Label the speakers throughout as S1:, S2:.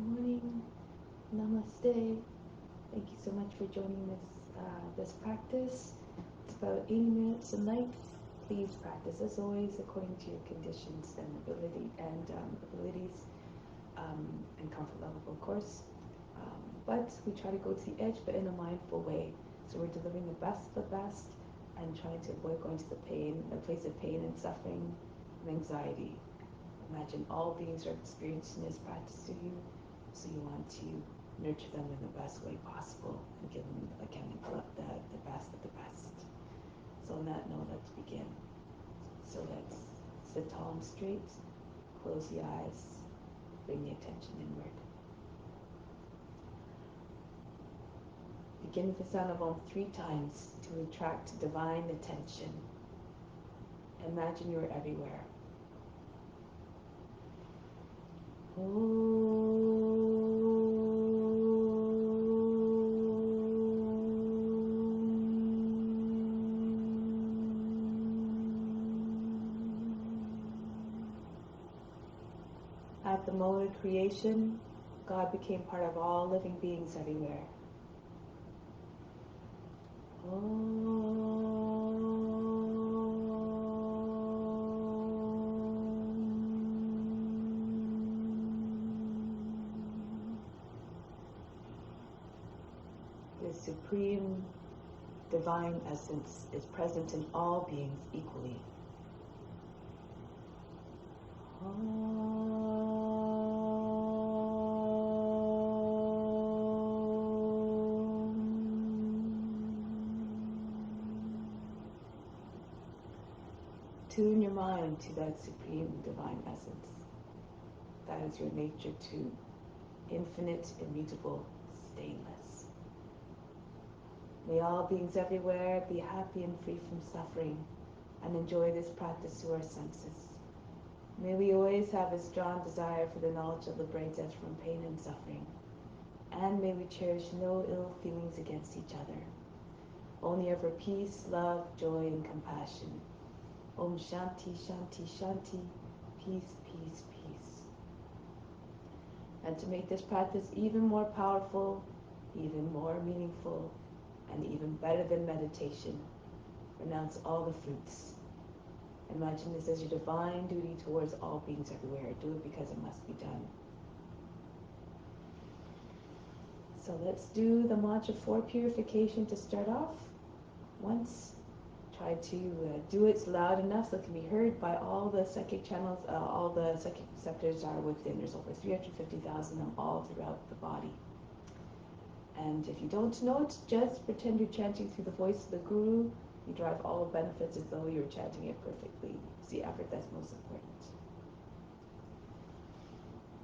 S1: morning. Namaste. Thank you so much for joining this practice. It's about 80 minutes a night. Please practice as always according to your conditions and abilities and comfort level, of course. But we try to go to the edge, but in a mindful way. So we're delivering the best, and trying to avoid going to the place of pain and suffering and anxiety. Imagine all beings are experiencing this practice to you, so you want to nurture them in the best way possible and give them, again, the best of the best. So on that note, let's begin. So let's sit tall and straight, close the eyes, bring the attention inward. Begin with the sound of Om 3 times to attract divine attention. Imagine you're everywhere. At the moment of creation, God became part of all living beings everywhere. The supreme divine essence is present in all beings equally. Tune your mind to that supreme divine essence. That is your nature too, infinite, immutable, stainless. May all beings everywhere be happy and free from suffering and enjoy this practice through our senses. May we always have a strong desire for the knowledge that liberates us from pain and suffering. And may we cherish no ill feelings against each other. Only ever peace, love, joy, and compassion. Om Shanti, Shanti, Shanti. Peace, peace, peace. And to make this practice even more powerful, even more meaningful, and even better than meditation, renounce all the fruits. Imagine this as your divine duty towards all beings everywhere. Do it because it must be done. So let's do the mantra for purification to start off. Once, try to do it loud enough so it can be heard by all the psychic channels, all the psychic receptors are within. There's over 350,000 of them all throughout the body. And if you don't know it, just pretend you're chanting through the voice of the Guru. You derive all the benefits as though you're chanting it perfectly. It's the effort that's most important.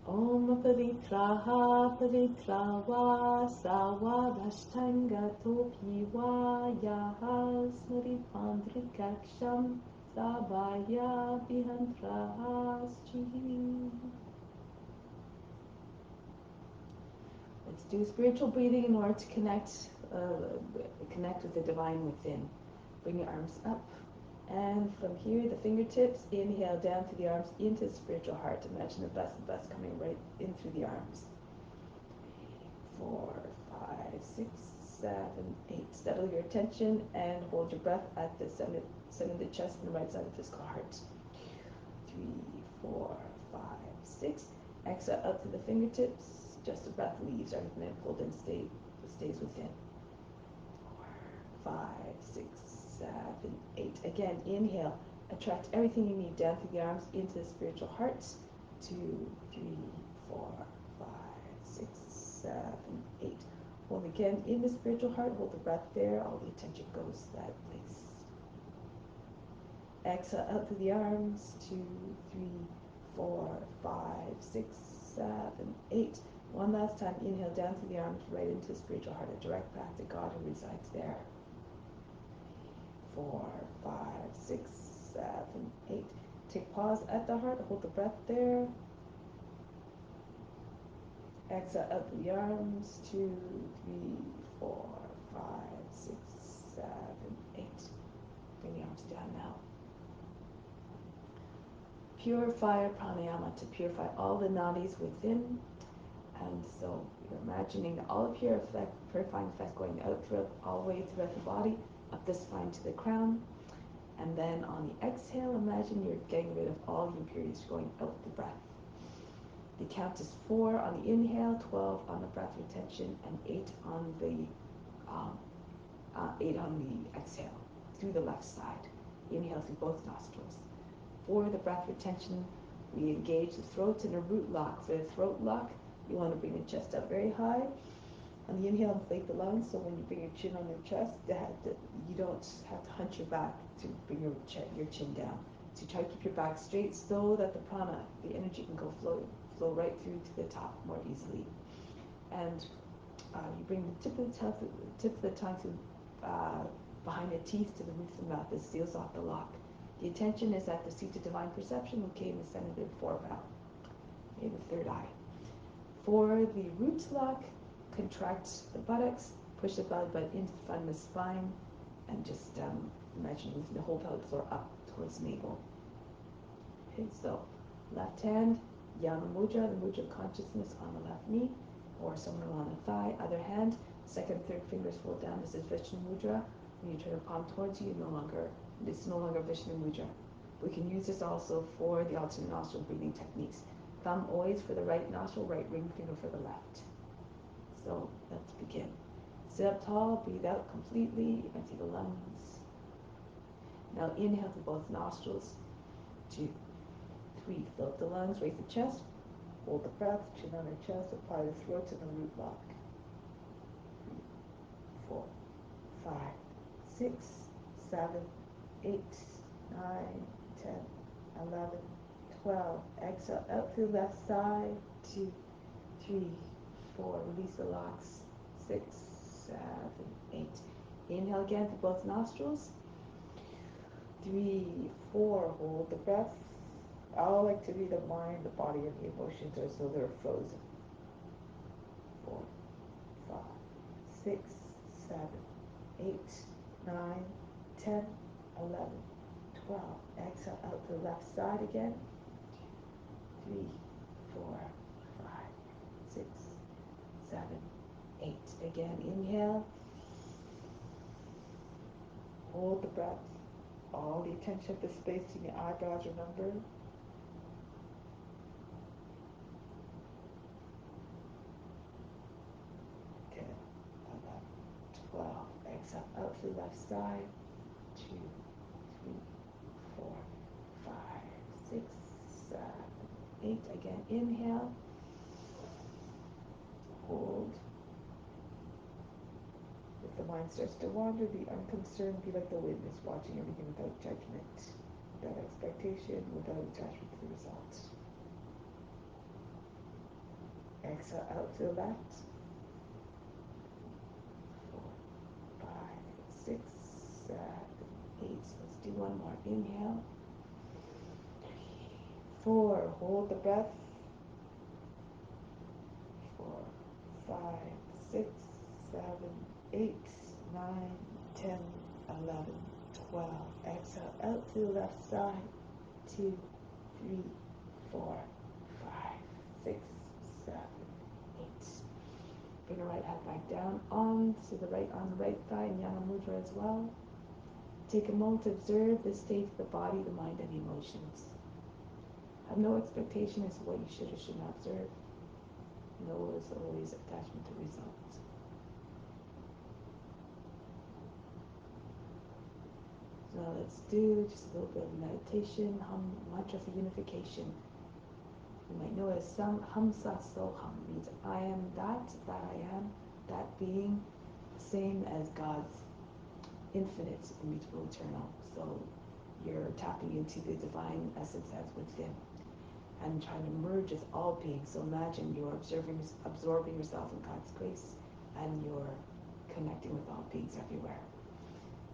S1: Om Paritraha Paritrava Sawa Vashtanga Topiwa Yaha Smaripandrikaksham Sabaya Vihantraha Strihi. Let's do spiritual breathing in order to connect with the divine within. Bring your arms up, and from here, the fingertips, inhale down through the arms into the spiritual heart. Imagine the best coming right in through the arms. 3, 4, 5, 6, 7, 8. Settle your attention and hold your breath at the center of the chest and the right side of the physical heart. 3, 4, 5, 6. Exhale out through the fingertips. Just the breath leaves everything that pulled in stays within. 4, 5, 6, 7, 8. Again, inhale. Attract everything you need down through the arms into the spiritual heart. 2, 3, 4, 5, 6, 7, 8. Hold again in the spiritual heart. Hold the breath there. All the attention goes to that place. Exhale out through the arms. 2, 3, 4, 5, 6, 7, 8. One last time, inhale down through the arms, right into the spiritual heart, a direct path to God who resides there. 4, 5, 6, 7, 8. Take pause at the heart, hold the breath there. Exhale out through the arms, 2, 3, 4, 5, 6, 7, 8. Bring the arms down now. Pure fire pranayama to purify all the nadis within. And so you're imagining all of your purifying effects going out throughout, all the way throughout the body, up the spine to the crown. And then on the exhale, imagine you're getting rid of all the impurities going out the breath. The count is 4 on the inhale, 12 on the breath retention, and 8 on the 8 on the exhale through the left side. Inhale through both nostrils. For the breath retention, we engage the throat in a root lock. For the throat lock, you want to bring the chest up very high. On the inhale, inflate the lungs, so when you bring your chin on your chest, you don't have to hunch your back to bring your chin down. So try to keep your back straight so that the prana, the energy can flow right through to the top more easily. And you bring the tip of the tongue to behind the teeth to the roof of the mouth. This seals off the lock. The attention is at the seat of divine perception, okay, in the center of the forearm, okay, the third eye. For the root lock, contract the buttocks, push the belly button into the front of the spine, and just imagine moving the whole pelvic floor up towards the navel. Okay, so left hand, Yana Mudra, the mudra of consciousness on the left knee, or somewhere along the thigh. Other hand, second, third fingers fold down. This is Vishnu Mudra. When you turn the palm towards you, it's no longer Vishnu Mudra. We can use this also for the alternate nostril breathing techniques. Thumb always for the right nostril, right ring finger for the left. So let's begin. Sit up tall, breathe out completely, empty the lungs. Now inhale through both nostrils. 2, 3, fill up the lungs, raise the chest, hold the breath, chin on the chest, apply the throat to the root lock. 3, 4, 5, 6, 7, 8, 9, 10, 11, 12. Exhale out through left side. 2, 3, 4. Release the locks. 6, 7, 8. Inhale again through both nostrils. 3, 4. Hold the breath. All activity of the mind, the body, and the emotions are so they're frozen. 4, 5, 6, 7, 8, 9, 10, 11, 12. Exhale out to the left side again. 3, 4, 5, 6, 7, 8. Again, inhale. Hold the breath. All the attention of the space in your eyebrows, remember. 10, 11, 12. Exhale out to the left side. 2, 3, 4, 5, 6, 7, 8. Again, inhale. Hold. If the mind starts to wander, be unconcerned, be like the wind, is watching everything without judgment, without expectation, without attachment to the result. Exhale out to the left. 4, 5, 6, 7, 8. Let's do one more. Inhale. 3, 4. Hold the breath. 4, 5, 6, 7, 8, 9, 10, 11, 12. Exhale out to the left side. 2, 3, 4, 5, 6, 7, 8. Bring the right hand back down on the right thigh in Yana Mudra as well. Take a moment to observe the state of the body, the mind, and the emotions. Have no expectation as to what you should or should not observe. No is always attachment to results. So now let's do just a little bit of meditation, hum mantra for unification. You might know it as hum sat so hum, means I am that I am, that being, the same as God's infinite, immutable, eternal. So you're tapping into the divine essence that's within and trying to merge with all beings. So imagine you're absorbing yourself in God's grace, and you're connecting with all beings everywhere.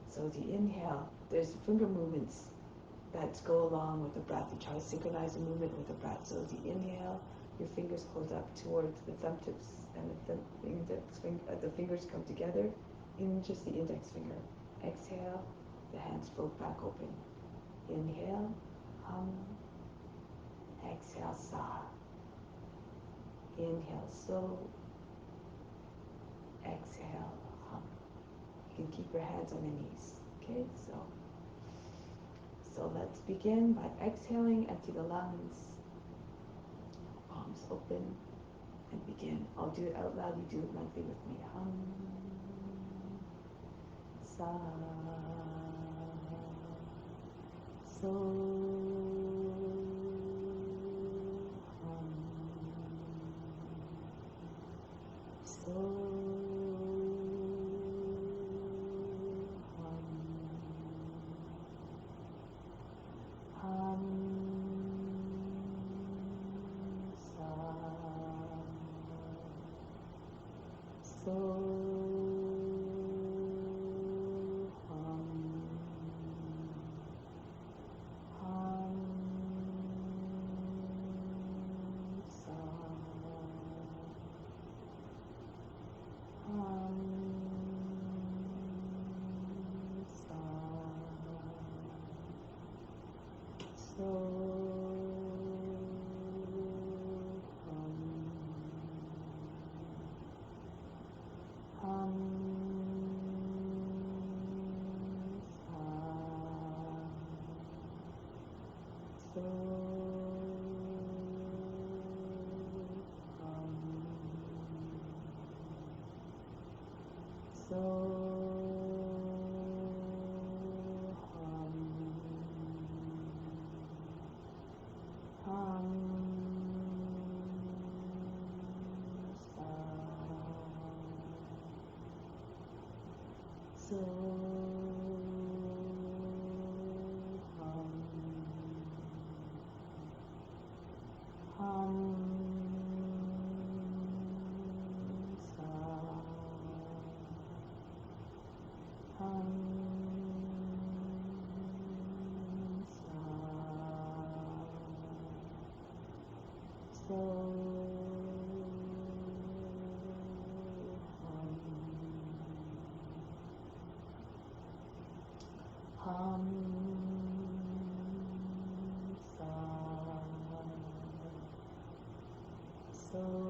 S1: So as you inhale, there's finger movements that go along with the breath. You try to synchronize the movement with the breath. So as you inhale, your fingers close up towards the thumb tips, and the fingers come together in just the index finger. Exhale, the hands float back open. Inhale, hum. Exhale, sa. Inhale, so. Exhale, hum. You can keep your hands on your knees. Okay, so let's begin by exhaling, empty the lungs, palms open, and begin. I'll do it out loud, you do it mentally with me. Hum, sa, so, hum,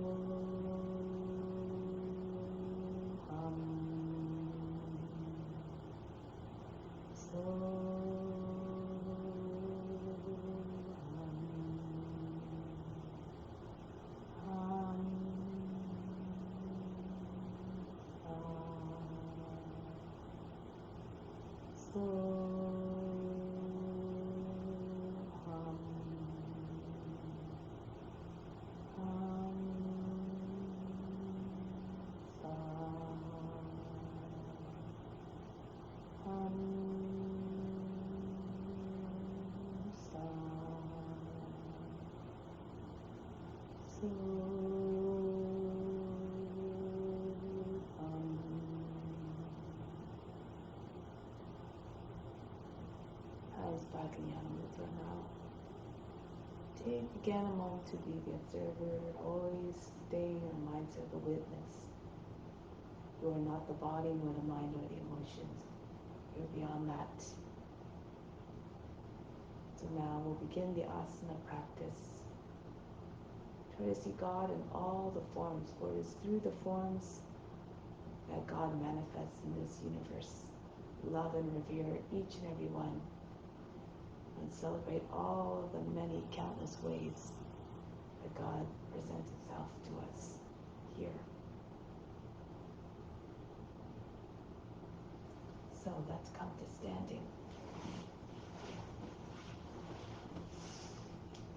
S1: so. Eyes back in your mudra now. Take again a moment to be the observer. Always stay in a mindset of the witness. You are not the body, nor the mind, nor the emotions. You're beyond that. So now we'll begin the asana practice. Try to see God in all the forms, for it is through the forms that God manifests in this universe. Love and revere each and every one, and celebrate all the many countless ways that God presents Himself to us here. So let's come to standing.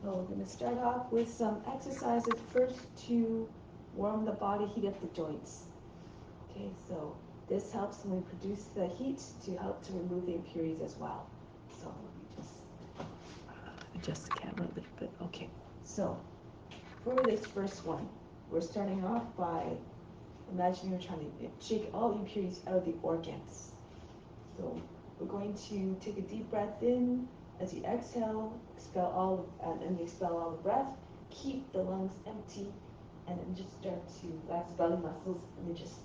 S1: So we're going to start off with some exercises first to warm the body, heat up the joints. Okay, so this helps when we produce the heat to help to remove the impurities as well. So let me just adjust the camera a little bit. Okay, so for this first one, we're starting off by imagining we're trying to shake all the impurities out of the organs. So we're going to take a deep breath in. As you exhale, and expel all the breath. Keep the lungs empty, and then just start to relax the belly muscles, and then just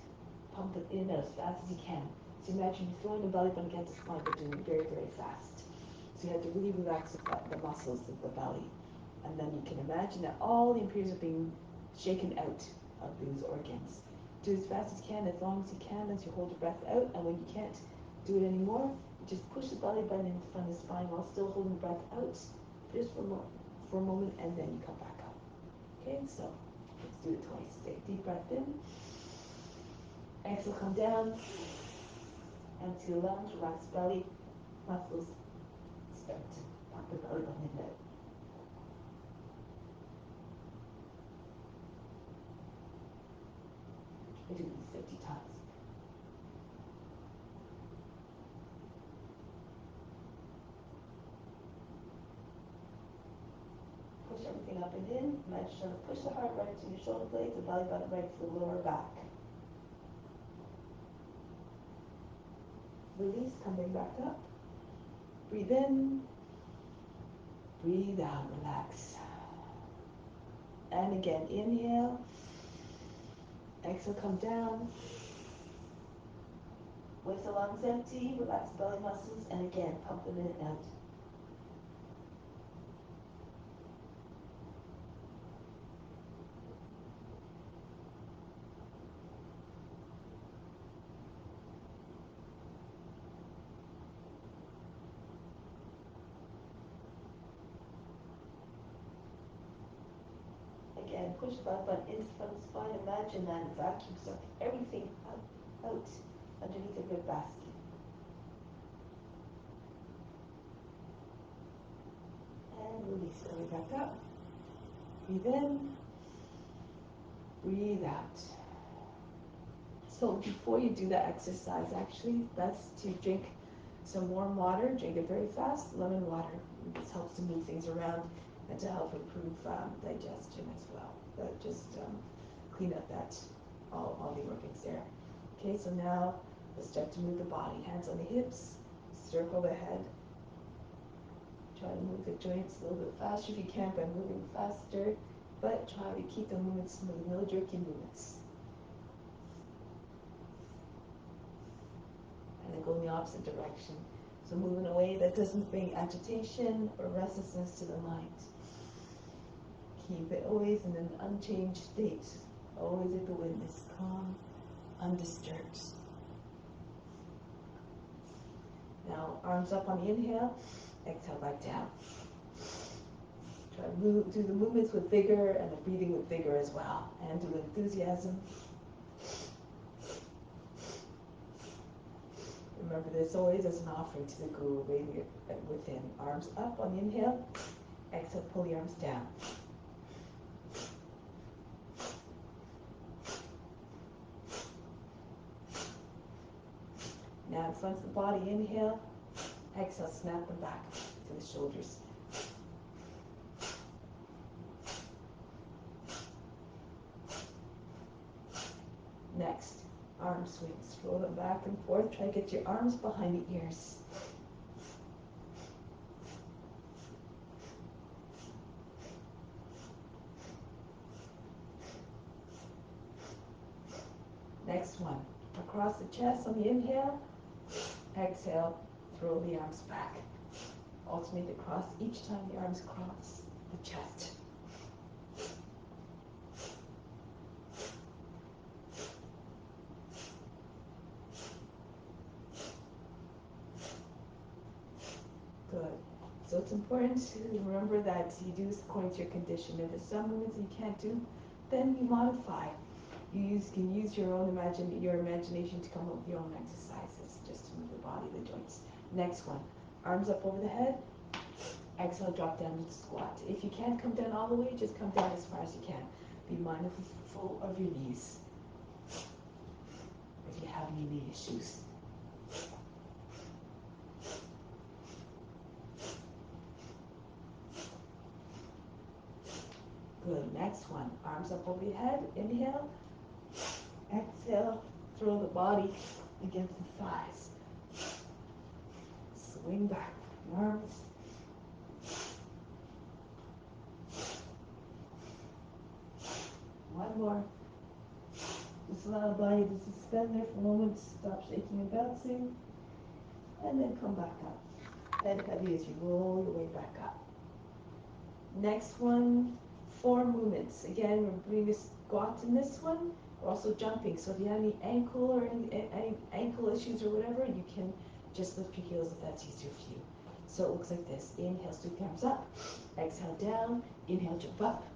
S1: pump it in as fast as you can. So imagine you're throwing the belly button against the spine, but doing it very, very fast. So you have to really relax the muscles of the belly. And then you can imagine that all the impurities are being shaken out of those organs. Do it as fast as you can, as long as you can, as you hold your breath out. And when you can't do it anymore, just push the belly button in front of the spine while still holding the breath out, just for a moment, and then you come back up. Okay, so let's do it twice. Take a deep breath in. Exhale, come down. Empty the lungs, relax belly muscles. Start to pop the belly button in out. I do these 50 times. Push everything up and in. Imagine trying to push the heart right to your shoulder blades, the belly button right to the lower back. Release, coming back up. Breathe in. Breathe out, relax. And again, inhale. Exhale, come down. With the lungs empty, relax belly muscles, and again, pump them in and out. Again, push the belly button into front of the spine. Imagine that vacuum sucking everything out underneath the rib basket. And release, coming back up. Breathe in. Breathe out. So before you do that exercise, actually, best to drink some warm water. Drink it very fast, lemon water. This helps to move things around and to help improve digestion as well. That just clean up all the organs there. Okay, so now let's start to move the body. Hands on the hips, circle the head. Try to move the joints a little bit faster if you can by moving faster, but try to keep the movements smooth, no jerky movements. And then go in the opposite direction. So move in a way that doesn't bring agitation or restlessness to the mind. Keep it always in an unchanged state, always at the witness, calm, undisturbed. Now, arms up on the inhale, exhale back down. Try to do the movements with vigor and the breathing with vigor as well, and do enthusiasm. Remember this always as an offering to the Guru, waiting within. Arms up on the inhale, exhale, pull the arms down. Now in front of the body, inhale, exhale, snap them back to the shoulders. Next, arm swings, roll them back and forth. Try to get your arms behind the ears. Next one, across the chest on the inhale, exhale, throw the arms back. Alternate across each time the arms cross the chest. Good. So it's important to remember that you do this according to your condition. If there's some movements you can't do, then you modify. You can use your imagination to come up with your own exercises, just to move the body, the joints. Next one, arms up over the head. Exhale, drop down into squat. If you can't come down all the way, just come down as far as you can. Be mindful of your knees. If you have any knee issues. Good. Next one, arms up over your head. Inhale. Exhale, throw the body against the thighs. Swing back the arms. One more. Just allow the body to suspend there for a moment. Stop shaking and bouncing. And then come back up. Head heavy as you roll your way back up. Next one, 4 movements. Again, we're doing a squat in this one. We're also jumping. So if you have any ankle or any ankle issues or whatever, you can just lift your heels if that's easier for you. So it looks like this. Inhale, sweep the arms up. Exhale, down. Inhale, jump up.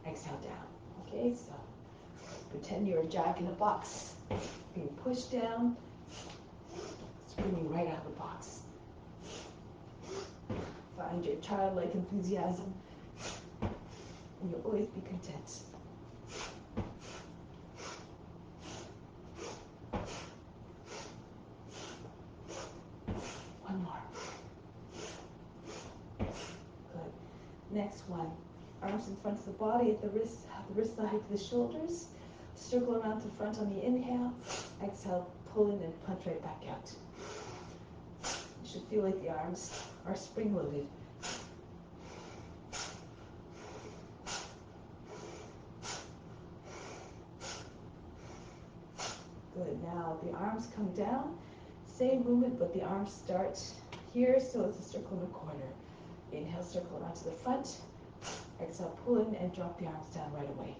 S1: Exhale, down. Okay, so pretend you're a jack in a box. Being pushed down, springing right out of the box. Find your childlike enthusiasm, and you'll always be content. One more. Good. Next one. Arms in front of the body at the wrist the height of the shoulders. Circle around to front on the inhale. Exhale, pull in and punch right back out. You should feel like the arms are spring-loaded. Good. Now the arms come down. Same movement, but the arms start here, so it's a circle in a corner. Inhale, circle around to the front. Exhale, pull in and drop the arms down right away.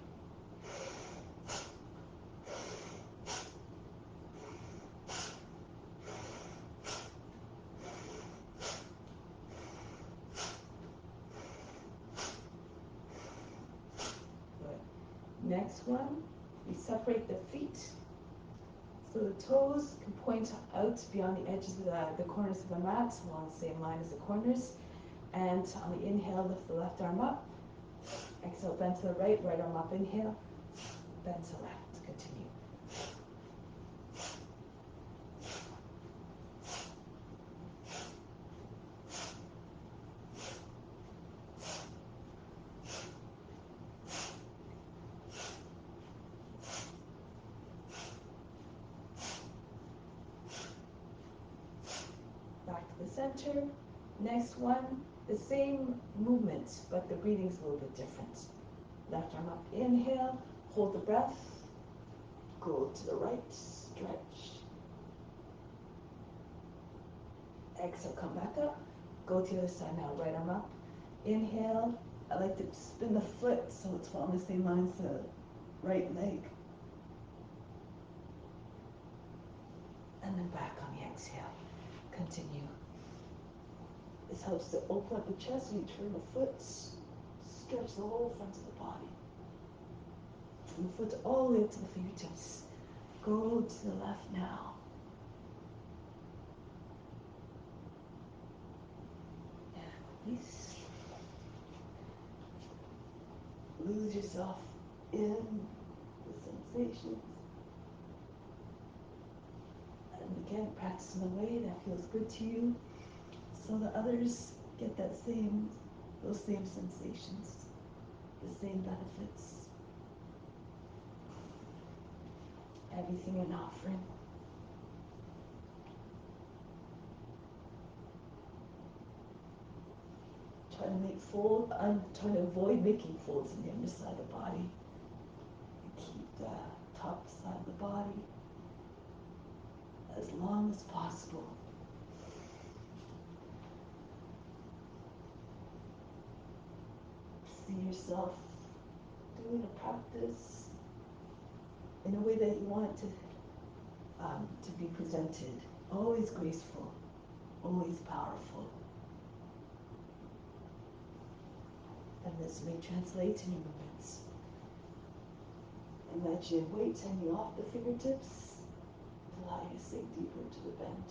S1: Next one, we separate the feet so the toes can point out beyond the edges of the corners of the mat, along the same line as the corners. And on the inhale, lift the left arm up. Exhale, bend to the right, right arm up, inhale. Bend to left, continue. Center. Next one, the same movement, but the breathing's a little bit different. Left arm up, inhale, hold the breath, go to the right, stretch. Exhale, come back up, go to the other side now, right arm up, inhale. I like to spin the foot so it's along the same line as the right leg. And then back on the exhale, continue. This helps to open up the chest when you turn the foot, stretch the whole front of the body. From the foot all the way up to the fingertips. Go to the left now. And release. Lose yourself in the sensations. And again, practice in a way that feels good to you, so that others get those same sensations, the same benefits. Everything an offering. Try to avoid making folds in the underside of the body. And keep the top side of the body as long as possible. See yourself doing a practice in a way that you want it to be presented. Always graceful, always powerful. And this may translate in your movements. Imagine weight hanging off the fingertips, allowing you to sink deeper into the bend.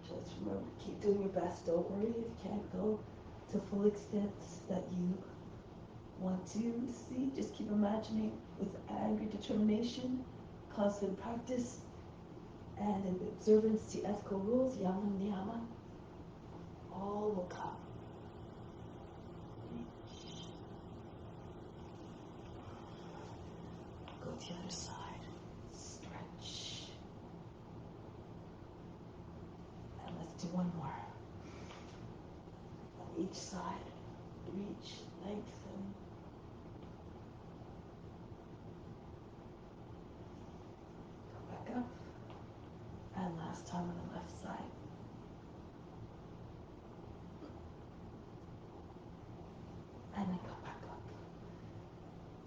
S1: Just remember, keep doing your best. Don't worry if you can't go to full extent that you want to see. Just keep imagining with angry determination, constant practice, and in observance to ethical rules, yama niyama, all will come. Reach. Go to the other side. Stretch. And let's do one more. On each side, reach, lengthen. Come back up. And last time on the left side. And then come back up.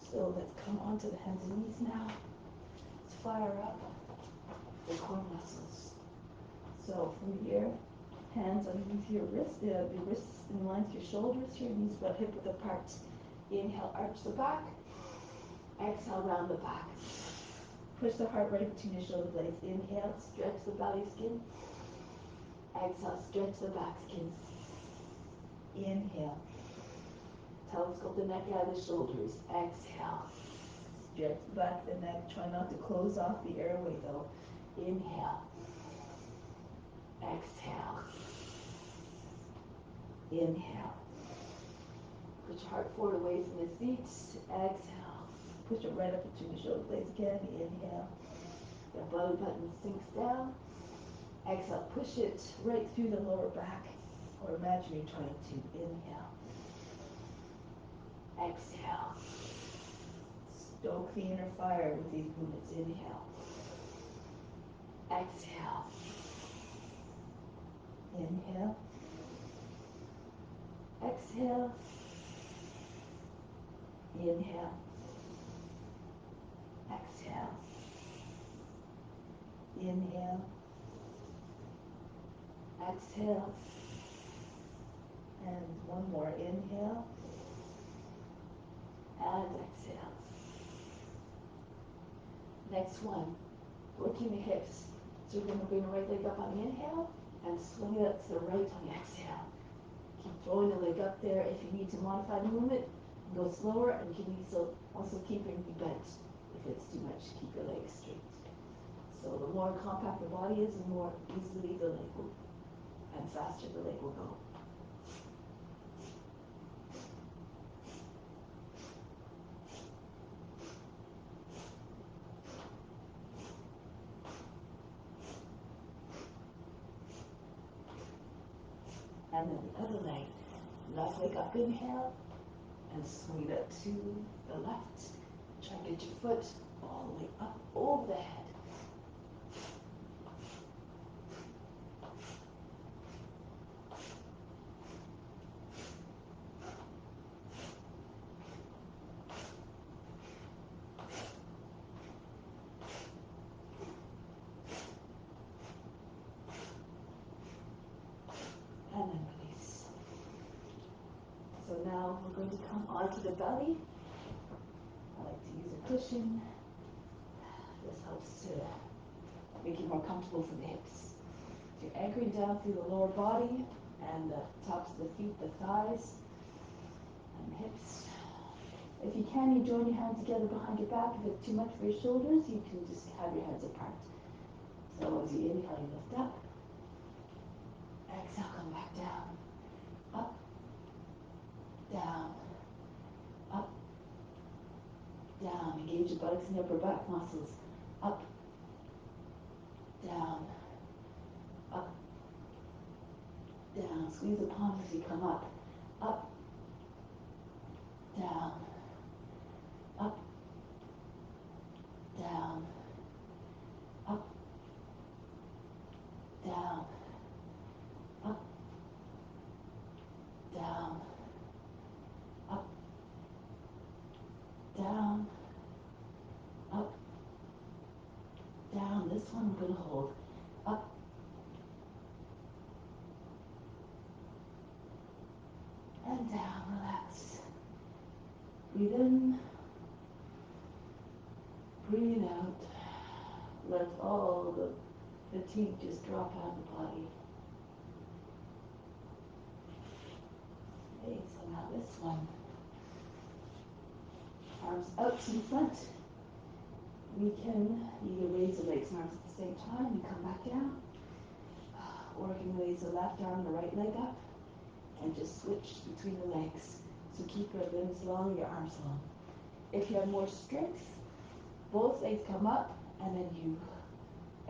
S1: So let's come onto the hands and knees now. Let's fire up the core muscles. So from here, hands underneath your wrist, your wrists in line with your shoulders, your knees butt hip width apart. Inhale, arch the back. Exhale, round the back. Push the heart right between your shoulder blades. Inhale, stretch the belly skin. Exhale, stretch the back skin. Inhale. Telescope the neck out of the shoulders. Exhale. Stretch the back of the neck. Try not to close off the airway though. Inhale. Exhale. Inhale. Push your heart forward away from the seat. Exhale. Push it right up between the shoulder blades again. Inhale. The belly button sinks down. Exhale. Push it right through the lower back. Or imagine you're trying to. Inhale. Exhale. Stoke the inner fire with these movements. Inhale. Exhale. Inhale. Exhale. Inhale. Exhale. Inhale. Exhale. And one more. Inhale. And exhale. Next one. Working the hips. So we're going to bring the right leg up on the inhale and swing it up to the right on the exhale. Keep throwing the leg up there. If you need to modify the movement, go slower, and you can also keep your knee bent. If it's too much, keep your legs straight. So the more compact the body is, the more easily the leg will, and faster the leg will go. And then the other leg. Left leg up, inhale, and swing it up to the left. Try and get your foot all the way up over the head. And then release. So now we're going to come onto the belly. I like to use a cushion. This helps to make you more comfortable for the hips. So you're anchoring down through the lower body and the tops of the feet, the thighs, and the hips. If you can, you join your hands together behind your back. If it's too much for your shoulders, you can just have your hands apart. So as you inhale, you lift up. Exhale, come back down. Up, down, up, down. Engage your buttocks and upper back muscles. Up, down, up, down. Squeeze the palms as you come up. Up, down, up, down, up, down, up, down, up, down, up, down. This one we're going to hold. Up, and down. Relax. Breathe in. Breathe out. Let all the fatigue just drop out of the body. Okay, so now this one. Arms out to the front. We can either raise the legs and arms at the same time and come back down. Or we can raise the left arm, the right leg up, and just switch between the legs. So keep your limbs long, your arms long. If you have more strength, both legs come up, and then you,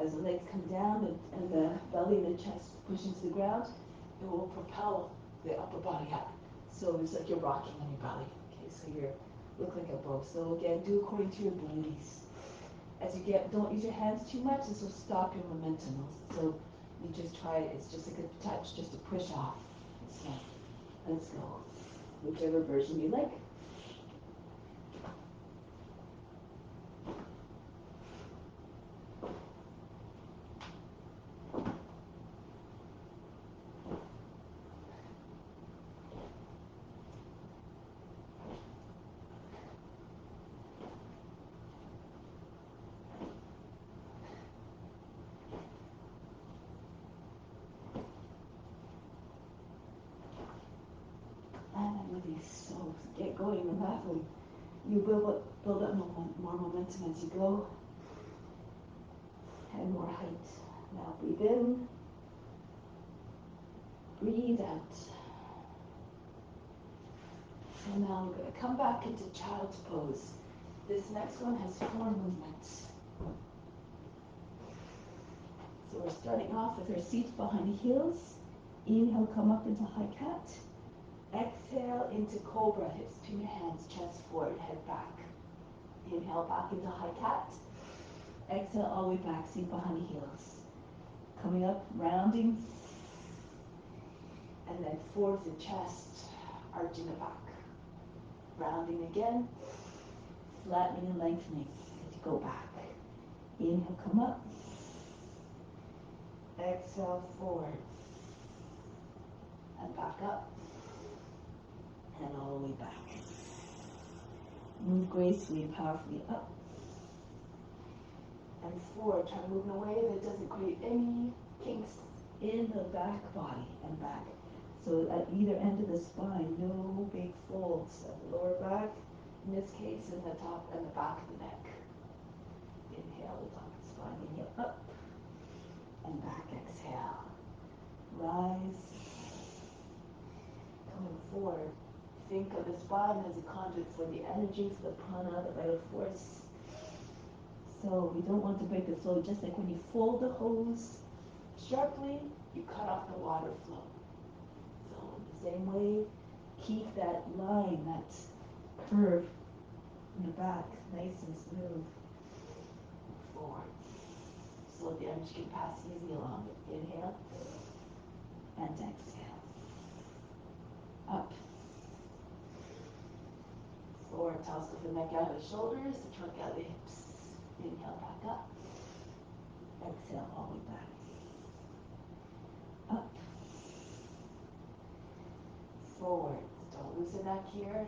S1: as the legs come down and the belly and the chest push into the ground, it will propel the upper body up. So it's like you're rocking on your belly. Okay, so you look like a bow. So again, do according to your abilities. As you get, don't use your hands too much. This will stop your momentum. So you just try it. It's just like a touch, just to push off. So let's go. Whichever version you like. And release. So get going and laughing. You build up more momentum as you go. And more height. Now breathe in. Breathe out. So now we're going to come back into child's pose. This next one has 4 movements. So we're starting off with our seat behind the heels. Inhale, come up into high cat. Exhale into cobra, hips to your hands, chest forward, head back. Inhale back into high cat. Exhale all the way back, seat behind the heels. Coming up, rounding. And then forward the chest, arching the back. Rounding again, flattening and lengthening as you go back. Inhale, come up. Exhale, forward. And back up. And all the way back. Move gracefully and powerfully up. And forward, try to move in a way that doesn't create any kinks in the back body and back. So at either end of the spine, no big folds at the lower back, in this case, and the top and the back of the neck. Inhale, the top of the spine, inhale up, and back, exhale. Rise, coming forward. Think of the spine as a conduit for the energy, for the prana, the vital force. So we don't want to break the flow, just like when you fold the hose sharply, you cut off the water flow. Same way, keep that line, that curve in the back, nice and smooth. Forward. So the energy can pass easy along it. Inhale and exhale. Up. Forward, toss the neck out of the shoulders, the trunk out of the hips. Inhale, back up. Exhale, all the way back. Up. Forward. Don't lose the neck here.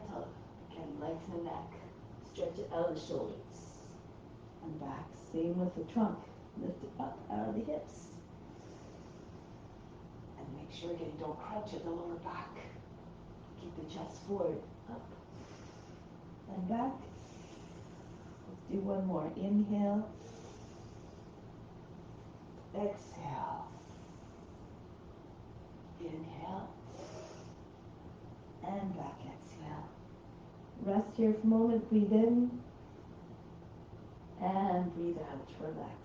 S1: Again, lengthen the neck. Stretch it out of the shoulders. And back. Same with the trunk. Lift it up out of the hips. And make sure again, don't crunch at the lower back. Keep the chest forward. Up. And back. Let's do one more. Inhale. Exhale. Inhale. And back, exhale. Rest here for a moment, breathe in, and breathe out, relax.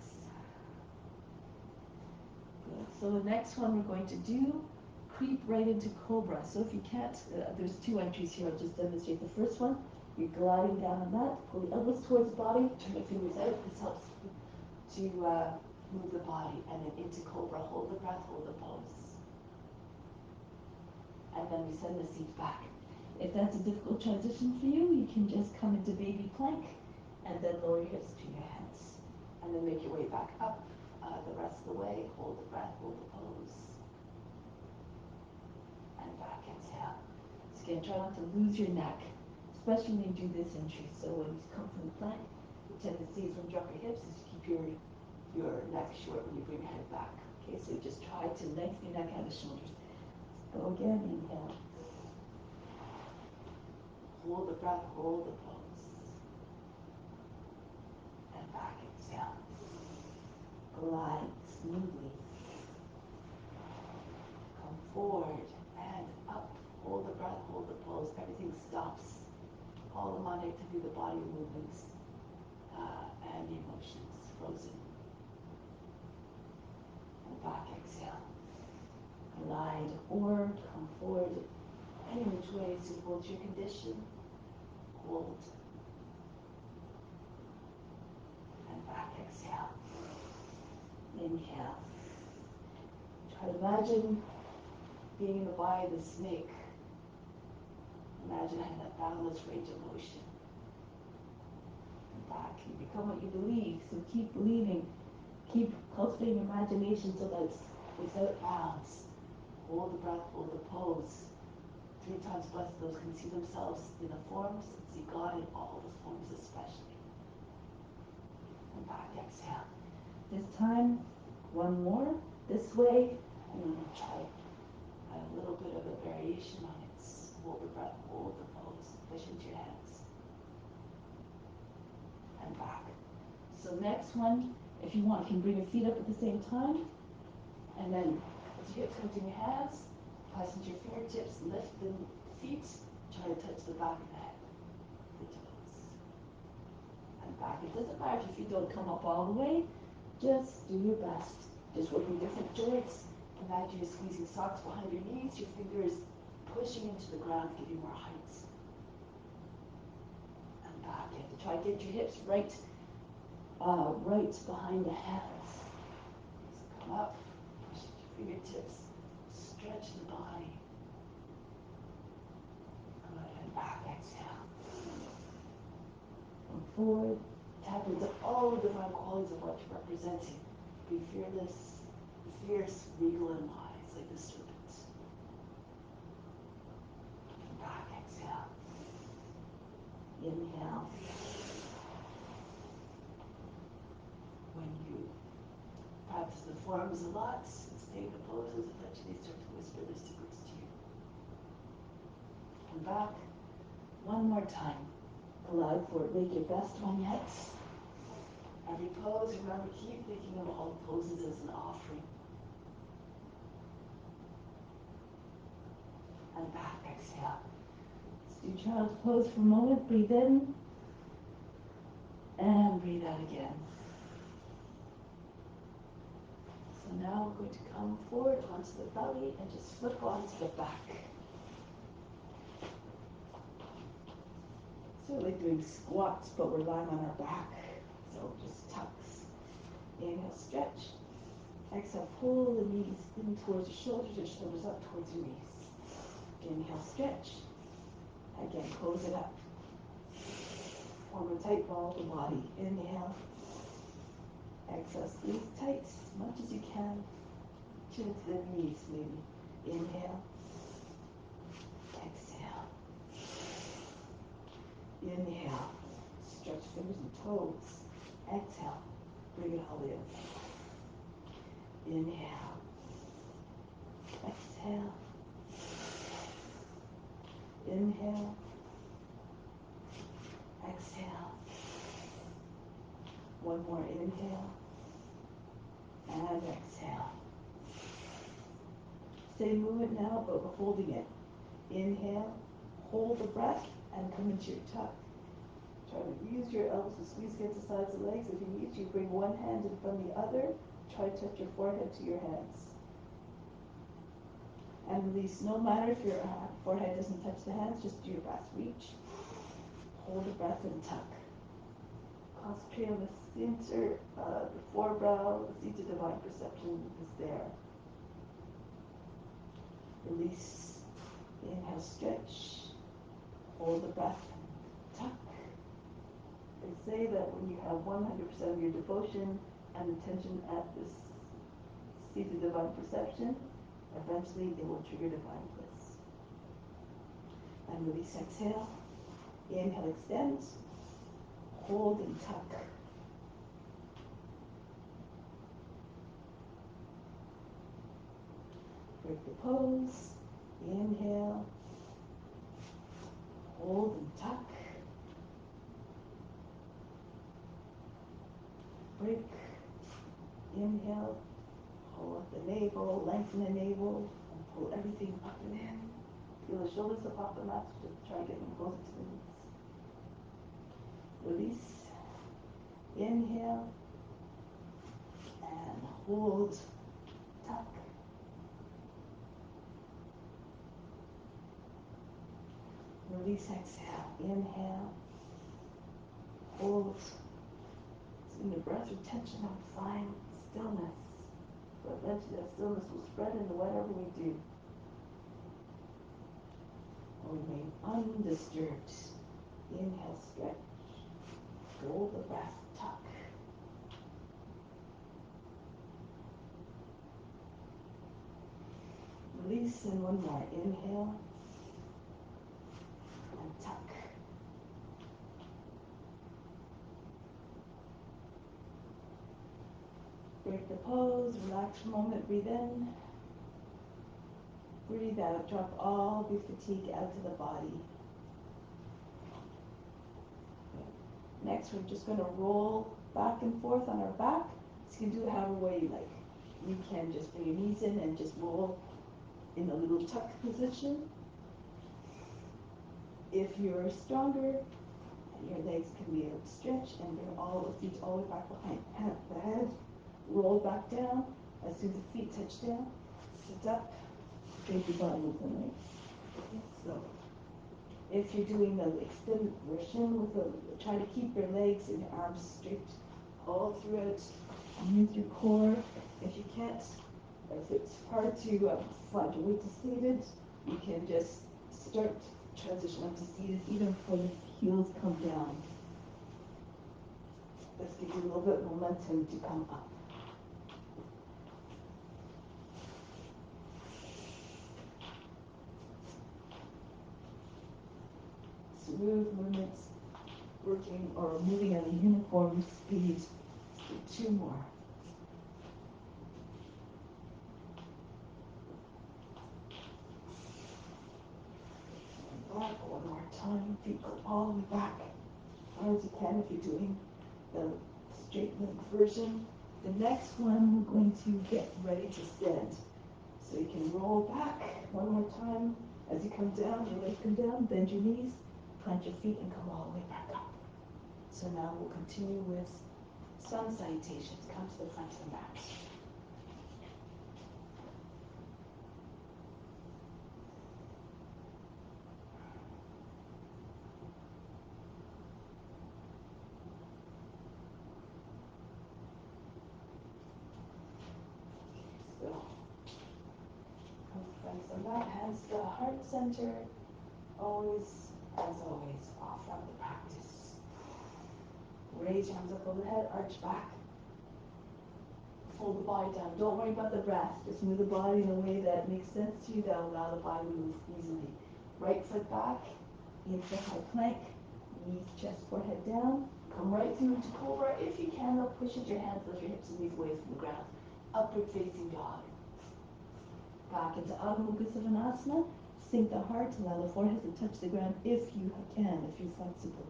S1: Good. So the next one we're going to do, creep right into cobra. So if you can't, there's 2 entries here, I'll just demonstrate the first one. You're gliding down on that, pull the elbows towards the body, turn the fingers out, this helps to move the body, and then into cobra, hold the breath, hold the pose. And then we send the seat back. If that's a difficult transition for you, you can just come into baby plank and then lower your hips to your hands. And then make your way back up the rest of the way. Hold the breath, hold the pose. And back, exhale. So again, try not to lose your neck, especially when you do this entry. So when you come from the plank, the tendency is when you drop your hips is to keep your neck short when you bring your head back. Okay, so just try to lengthen your neck out of the shoulders. Go again, inhale. Hold the breath, hold the pose. And back, exhale. Glide smoothly. Come forward and up. Hold the breath, hold the pose. Everything stops. All the mind activity, the body movements, and the emotions frozen. And back, exhale. Glide or come forward Any which way suitable to your condition. Hold. And back, exhale. Inhale. Try to imagine being in the body of the snake. Imagine having that boundless range of motion. And back. You become what you believe, so keep believing. Keep cultivating your imagination so that it's without bounds. Hold the breath, hold the pose. 3 times blessed those who can see themselves in the forms and see God in all the forms especially. And back, exhale. This time, one more, this way, and then we'll try a little bit of a variation on it. Hold the breath, hold the pose, push into your hands. And back. So next one, if you want, you can bring your feet up at the same time, and then as your hips come to your hands, press into your fingertips, lift the feet, try to touch the back of the head, the toes. And back. It doesn't matter if your feet don't come up all the way, just do your best. Just working different joints. Imagine you're squeezing socks behind your knees, your fingers pushing into the ground to give you more height. And back. You have to try to get your hips right behind the hands. So come up, push your fingertips, stretch the body. Good, and back, exhale. Come forward, tap into all the divine qualities of what you're representing. Be fearless, fierce, regal, and wise like the serpent. And back, exhale. Inhale. When you practice the forms a lot and stay in the poses, eventually start to whisper their secrets to you. And back. One more time. Glide forward. Make your best one yet. Every pose, remember, keep thinking of all poses as an offering. And back, exhale. Let's do child's pose for a moment. Breathe in. And breathe out again. So now we're going to come forward onto the belly and just flip onto the back. So we're like doing squats, but we're lying on our back. So just tucks. Inhale, stretch. Exhale, pull the knees in towards your shoulders, your shoulders up towards your knees. Inhale, stretch. Again, close it up. Form a tight ball of the body. Inhale. Exhale, squeeze tight as much as you can. Chin to the knees, maybe. Inhale. Exhale. Inhale. Stretch fingers and toes. Exhale. Bring it all in. Inhale. Exhale. Inhale. Exhale. One more inhale. And exhale. Same movement now, but we're holding it. Inhale. Hold the breath and come into your tuck. Try to use your elbows to squeeze against the sides of the legs. If you need to, bring one hand in front of the other. Try to touch your forehead to your hands. And release. No matter if your forehead doesn't touch the hands, just do your best. Reach. Hold the breath and tuck. Concentrate on the center, the forebrow, the seat of divine perception is there. Release. Inhale, stretch. Hold the breath and tuck. They say that when you have 100% of your devotion and attention at this seat of divine perception, eventually it will trigger divine bliss. And release, exhale. Inhale, extend. Hold and tuck. Break the pose. Inhale. Hold and tuck. Break. Inhale. Hold at the navel. Lengthen the navel. And pull everything up and in. Feel the shoulders up off the mat. Just try to get them closer to the knees. Release. Inhale. And hold. Tuck. Release, exhale. Inhale. Hold. In your breath, retention, I'm fine. Stillness. But eventually that stillness will spread into whatever we do. And remain undisturbed. Inhale, stretch. Hold the breath, tuck. Release, and one more. Inhale. And tuck. Break the pose, relax for a moment, breathe in. Breathe out, drop all the fatigue out to the body. Next, we're just going to roll back and forth on our back. So you can do it however way you like. You can just bring your knees in and just roll in a little tuck position. If you're stronger, your legs can be able to stretch and bring all the feet all the way back behind the head. Roll back down. As soon as the feet touch down, sit up. Take your body with the legs. Okay, so if you're doing the extended version with try to keep your legs and your arms straight all throughout. Use your core. If you can't, if it's hard to find your way to seated, you can just start transition up to seated even before the heels come down. Let's give you a little bit of momentum to come up. Smooth movements, working or moving at a uniform speed. Two more. And back one more time. Feet go all the way back as far as you can if you're doing the straight leg version. The next one, we're going to get ready to stand. So you can roll back one more time. As you come down, your legs come down, bend your knees, plant your feet, and come all the way back up. So now we'll continue with sun salutations. Come to the front of the mat. So, come to the front of the mat, hands to the heart center. Always, as always, off from the practice. Raise your arms up over the head, arch back. Fold the body down. Don't worry about the breath. Just move the body in a way that makes sense to you, that will allow the body to move easily. Right foot back, into high plank, knees, chest, forehead down. Come right through to cobra. If you can, though, push into your hands, lift your hips and knees away from the ground. Upward facing dog. Back into Adho Mukha Svanasana. Sink the heart, allow the forehead to touch the ground if you can, if you're flexible.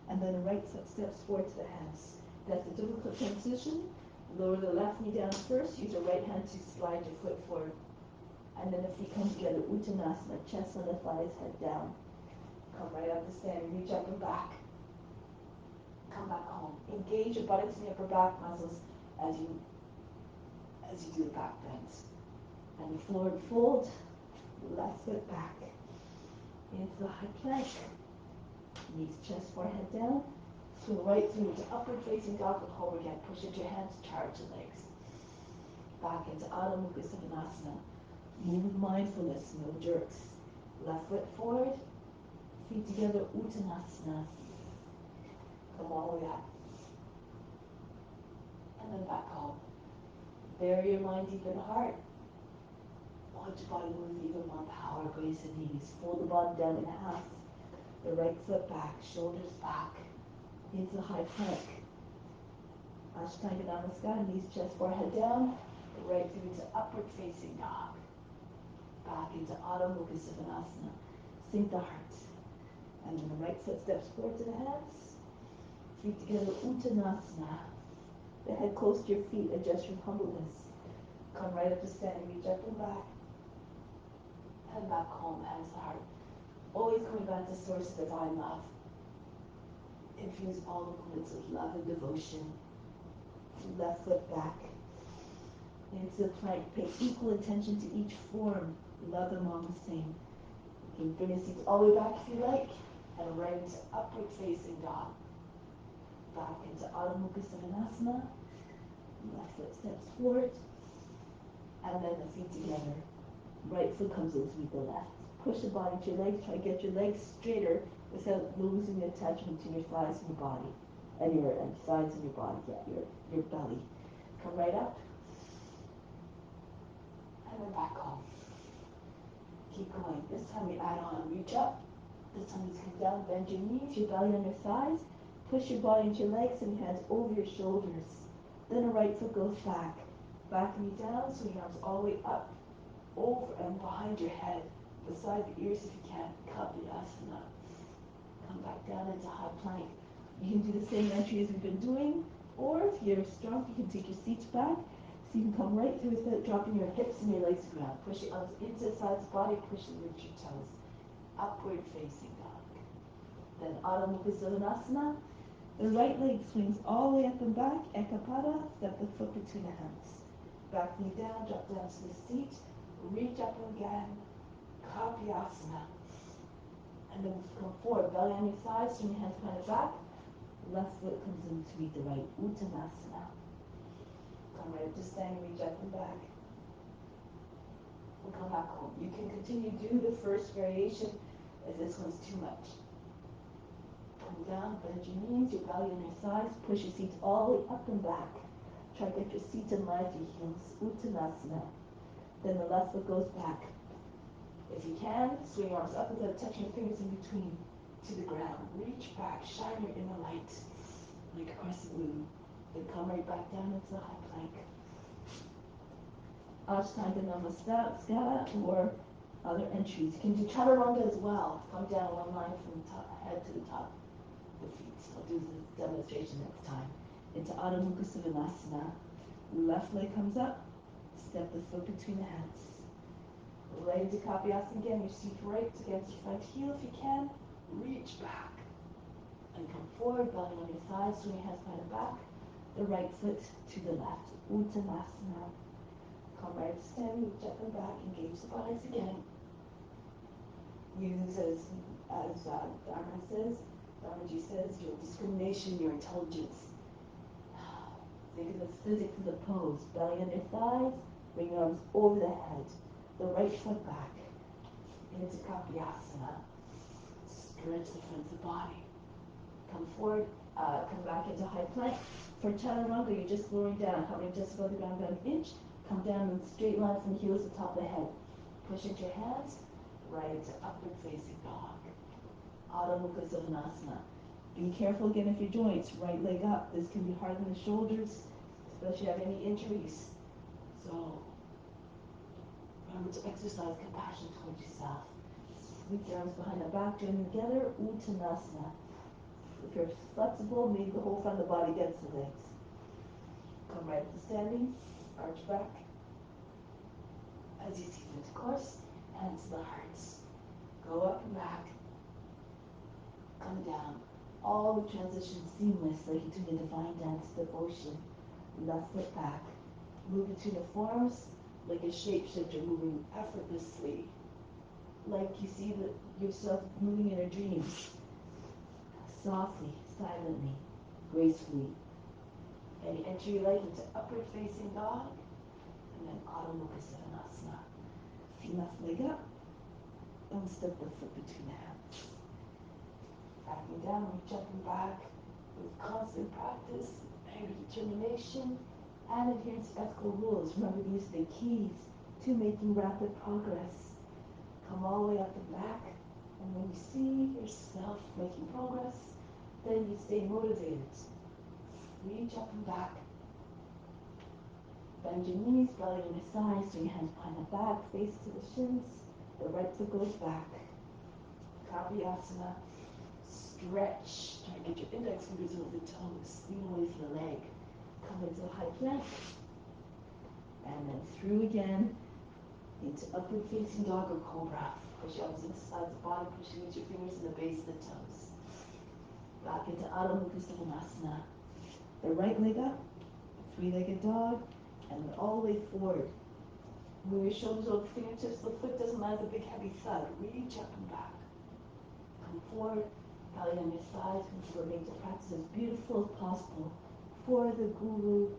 S1: And then right foot steps forward to the hands. That's a difficult transition. Lower the left knee down first. Use your right hand to slide your foot forward. And then the feet come together. Uttanasana, chest on the thighs, head down. Come right up to standing. Reach up and back. Come back home. Engage your buttocks and your upper back muscles as you do the back bends. And forward fold. Left foot back. Into the high plank. Knees, chest, forehead down. Swing right through to upward facing dog with cobra again. Push into your hands, charge the legs. Back into Adho Mukha Svanasana. Move with mindfulness, no jerks. Left foot forward, feet together, Uttanasana. Come all the way up. And then back home. Bury your mind deep in the heart. Watch your body move even more power, grace and ease. Fold the body down in half. The right foot back, shoulders back. Into high plank. Ashtanga Namaskar, knees, chest, forehead down. Right through to upward facing dog. Back into Adho Mukha Svanasana. Sink the heart. And then the right foot steps forward to the hands. Feet together, Uttanasana. The head close to your feet, adjust your humbleness. Come right up to standing, reach up and back. And back home, hands to heart. Always coming back to source of divine love. Infuse all the movements with love and devotion. Left foot back. Into the plank. Pay equal attention to each form. Love them all the same. You can bring your seats all the way back if you like, and right into upward facing dog. Back into Adho Mukha Svanasana. Left foot steps forward, and then the feet together. Right foot comes in to meet the left. Push the body to your legs. Try to get your legs straighter without losing the attachment to your thighs and your body, and your sides and your body. Yeah, your belly. Come right up, and then back home. Keep going. This time we add on. Reach up. This time you come down. Bend your knees, your belly on your thighs. Push your body into your legs and your hands over your shoulders. Then the right foot goes back. Back knee down, so your arms all the way up, over and behind your head, beside the ears if you can. Kapiyasana. Come back down into high plank. You can do the same entry as we've been doing, or if you're strong, you can take your seats back, so you can come right through without dropping your hips and your legs to the ground. Push your arms into the sides of the body, push them into your toes. Upward facing dog. Then Adho Mukha Svanasana. The right leg swings all the way up and back. Ekapada, step the foot between the hands. Back knee down, drop down to the seat. Reach up again. Kapiyasana. And then come forward. Belly on your thighs, swing your hands behind the back. Left foot comes in to meet the right. Uttanasana. Come right up to standing, reach up and back. We'll come back home. You can continue to do the first variation if this one's too much. Come down, bend your knees, your belly on your thighs, push your seats all the way up and back. Try to get your seats in line with your heels. Uttanasana. Then the left foot goes back. If you can, swing your arms up without touching your fingers in between to the ground. Reach back, shine your inner light like a crescent moon. Then come right back down into the high plank. Ashtanga Namaskara or other entries. You can do chaturanga as well. Come down one line from the top, head to the top of the feet. I'll do this demonstration next time. Into Adho Mukha Svanasana. Left leg comes up. Step the foot between the hands. Right into Kapiyasana again. Your seat right against your front heel if you can. Reach back. And come forward. Belly on your thighs. Swing your hands behind the back. The right foot to the left. Uttanasana. Come right to stand, reach up and back, engage the bodies again. Use as Dharmaji says, your discrimination, your intelligence. Think of the physics of the pose. Belly on your thighs, bring your arms over the head. The right foot back. Into Kapiyasana. Stretch the front of the body. Come forward, come back into high plank. For chaturanga, you're just lowering down, hovering just above the ground about an inch. Come down in a straight line from the heels to the top of the head. Push into your hands, right into upward facing dog. Adho Mukha Svanasana. Be careful again of your joints. Right leg up. This can be hard on the shoulders, especially if you have any injuries. So remember to exercise compassion towards yourself. Sweep your arms behind the back, join them together. Uttanasana. If you're flexible, maybe the whole front of the body against the legs. Come right to standing. Arch back. As you see fit, of course, hands to the hearts. Go up and back. Come down. All the transitions seamless, like you're doing a divine dance devotion. Left foot back. Move between the forms like a shapeshifter moving effortlessly. Like you see yourself moving in a dream. Softly, silently, gracefully. And you enter your leg into upward facing dog. And then Adho Mukha Svanasana. Left leg up, and step the foot between the hands. Backing down, reach up and back with constant practice, and determination, and adherence to ethical rules. Remember, these are the keys to making rapid progress. Come all the way up and back, and when you see yourself making progress, then you stay motivated. Reach up and back. Bend your knees, belly on your thighs, swing your hands behind the back, face to the shins. The right foot goes back. Kapiyasana. Stretch. Try to get your index fingers over the toes. Lean away from the leg. Come into a high plank. And then through again into upward facing dog or cobra. Push your arms into the sides of the body, pushing with your fingers in the base of the toes. Back into Adho Mukha Svanasana. The right leg up, three-legged dog, and then all the way forward. Move your shoulders over the fingertips. The foot doesn't land a big heavy thud. Reach up and back. Come forward. Belly on your sides. We will make the practice as beautiful as possible for the guru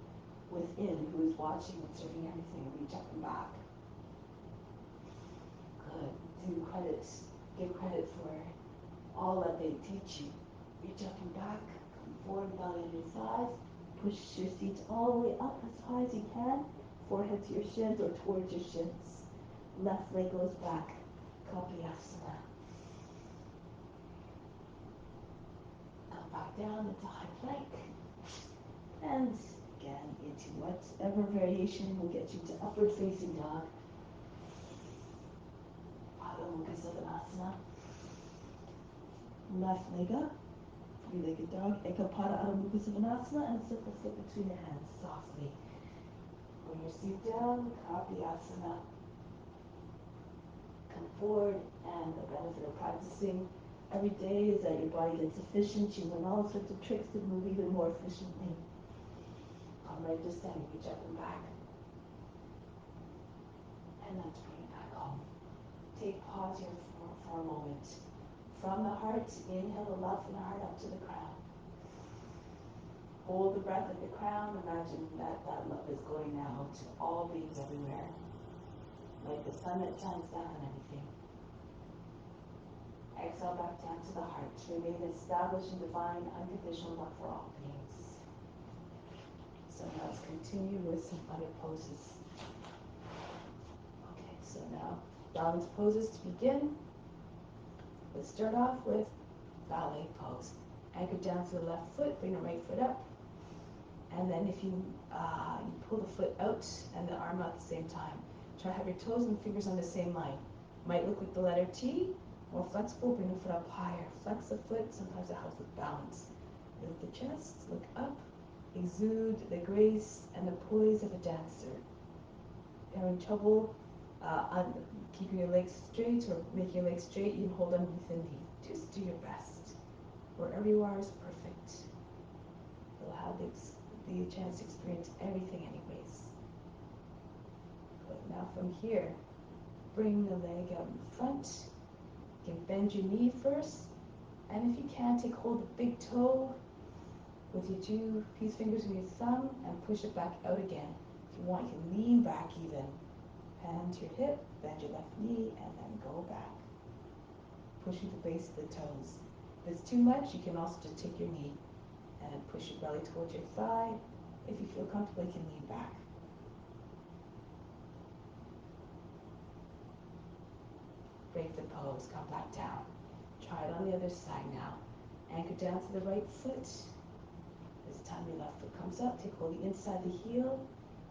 S1: within who is watching, observing everything. Reach up and back. Good. Do credit. Give credit for all that they teach you. Reach up and back. Come forward. Belly on your sides. Push your seat all the way up as high as you can. Forehead to your shins or towards your shins. Left leg goes back. Kapiyasana. Come back down into high plank. And again into whatever variation will get you to upward facing dog. Adho Mukha Savasana. Left leg up. Three-legged dog. Ekapada Adho Mukha Savasana. And slip the foot between the hands softly. Bring your seat down, Kapiyasana. Come forward, and the benefit of practicing every day is that your body gets efficient. You learn all sorts of tricks to move even more efficiently. Come right to standing, reach up and back. And then bring it back home. Take pause here for a moment. From the heart, inhale the love from the heart up to the crown. Hold the breath at the crown. Imagine that love is going now to all beings everywhere. Like the sun that shines down on everything. Exhale back down to the heart. Remain established in divine, unconditional love for all beings. So now let's continue with some other poses. Okay, so now balance poses to begin. Let's start off with ballet pose. Anchor down to the left foot, bring the right foot up. And then if you pull the foot out and the arm out at the same time, try to have your toes and fingers on the same line. Might look like the letter T, more flexible, bring the foot up higher. Flex the foot, sometimes it helps with balance. Lift the chest, look up, exude the grace and the poise of a dancer. Having trouble keeping your legs straight or making your legs straight, you can hold underneath the knee. Just do your best. Wherever you are is perfect. You'll have the chance to experience everything anyways. Good. Now from here, bring the leg out in front. You can bend your knee first. And if you can, take hold of the big toe with your two peace fingers and your thumb and push it back out again. If you want, you can lean back even. Hand to your hip, bend your left knee, and then go back. Pushing the base of the toes. If it's too much, you can also just take your knee and push your belly towards your thigh. If you feel comfortable, you can lean back. Break the pose, come back down. Try it on the other side now. Anchor down to the right foot. This time your left foot comes up. Take hold the inside the heel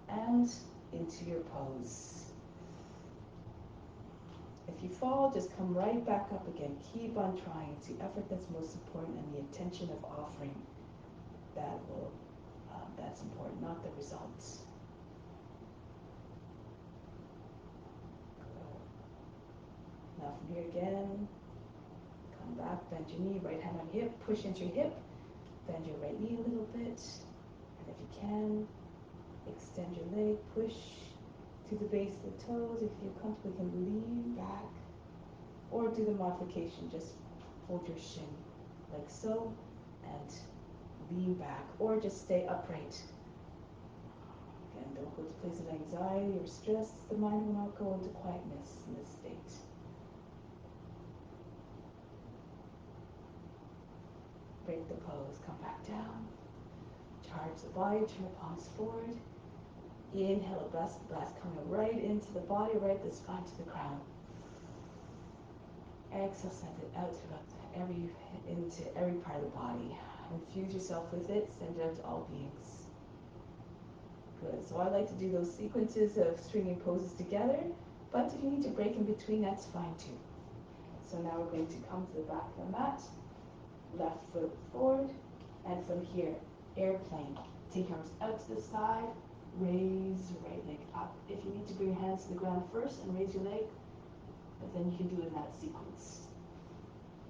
S1: and into your pose. If you fall, just come right back up again. Keep on trying. It's the effort that's most important and the intention of offering that's important, not the results. Good. Now from here again, come back, bend your knee, right hand on hip, push into your hip, bend your right knee a little bit, and if you can, extend your leg, push to the base of the toes. If you're comfortable, you can lean back, or do the modification, just hold your shin like so, and lean back, or just stay upright. Again, don't go to place of anxiety or stress. The mind will not go into quietness in this state. Break the pose, come back down. Charge the body, turn the palms forward. Inhale a breath coming right into the body, right the spine to the crown. Exhale, send it out throughout into every part of the body. Infuse yourself with it, send it out to all beings. Good. So I like to do those sequences of stringing poses together, but if you need to break in between, that's fine too. So now we're going to come to the back of the mat, left foot forward, and from here, airplane. Take your arms out to the side, raise your right leg up. If you need to bring your hands to the ground first and raise your leg, but then you can do it in that sequence.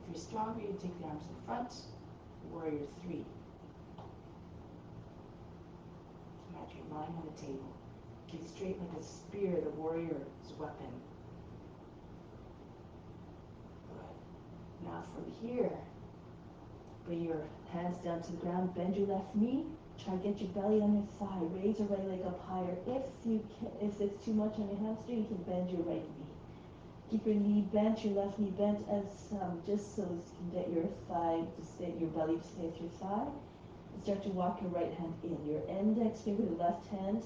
S1: If you're stronger, you take the arms in front, warrior 3. Imagine your lying on the table. Gaze straight like a spear, the warrior's weapon. Good. Now from here, bring your hands down to the ground, bend your left knee, try to get your belly on your thigh, raise your right leg up higher. If it's too much on your hamstring, you can bend your right knee. Keep your knee bent, your left knee bent, as just so you can get your thigh to stay, your belly to stay with your thigh. And start to walk your right hand in. Your index finger, the left hand,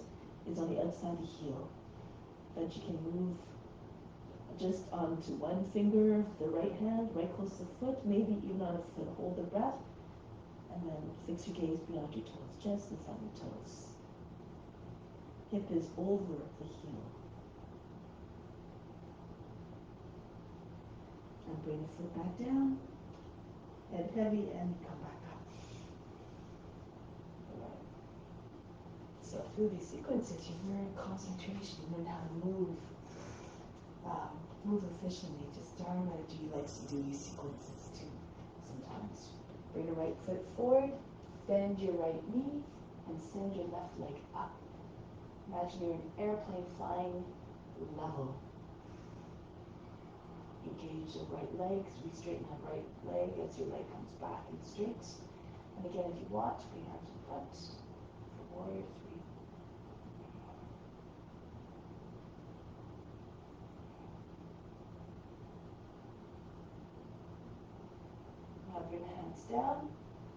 S1: is on the outside of the heel. Then you can move just onto one finger, the right hand, right close to the foot, maybe even on a foot. Hold the breath, and then fix your gaze beyond your toes, just in front of your toes. Hip is over the heel. And bring the foot back down, head heavy, and come back up. All right. So through these sequences, you learn concentration, you learn how to move efficiently. Just Dharma G likes to do these sequences too sometimes. Bring the right foot forward, bend your right knee, and send your left leg up. Imagine you're in an airplane flying level. Engage the right legs, re-straighten that right leg as your leg comes back and straight. And again, if you want, bring your arms in front for warrior three. Now bring the hands down,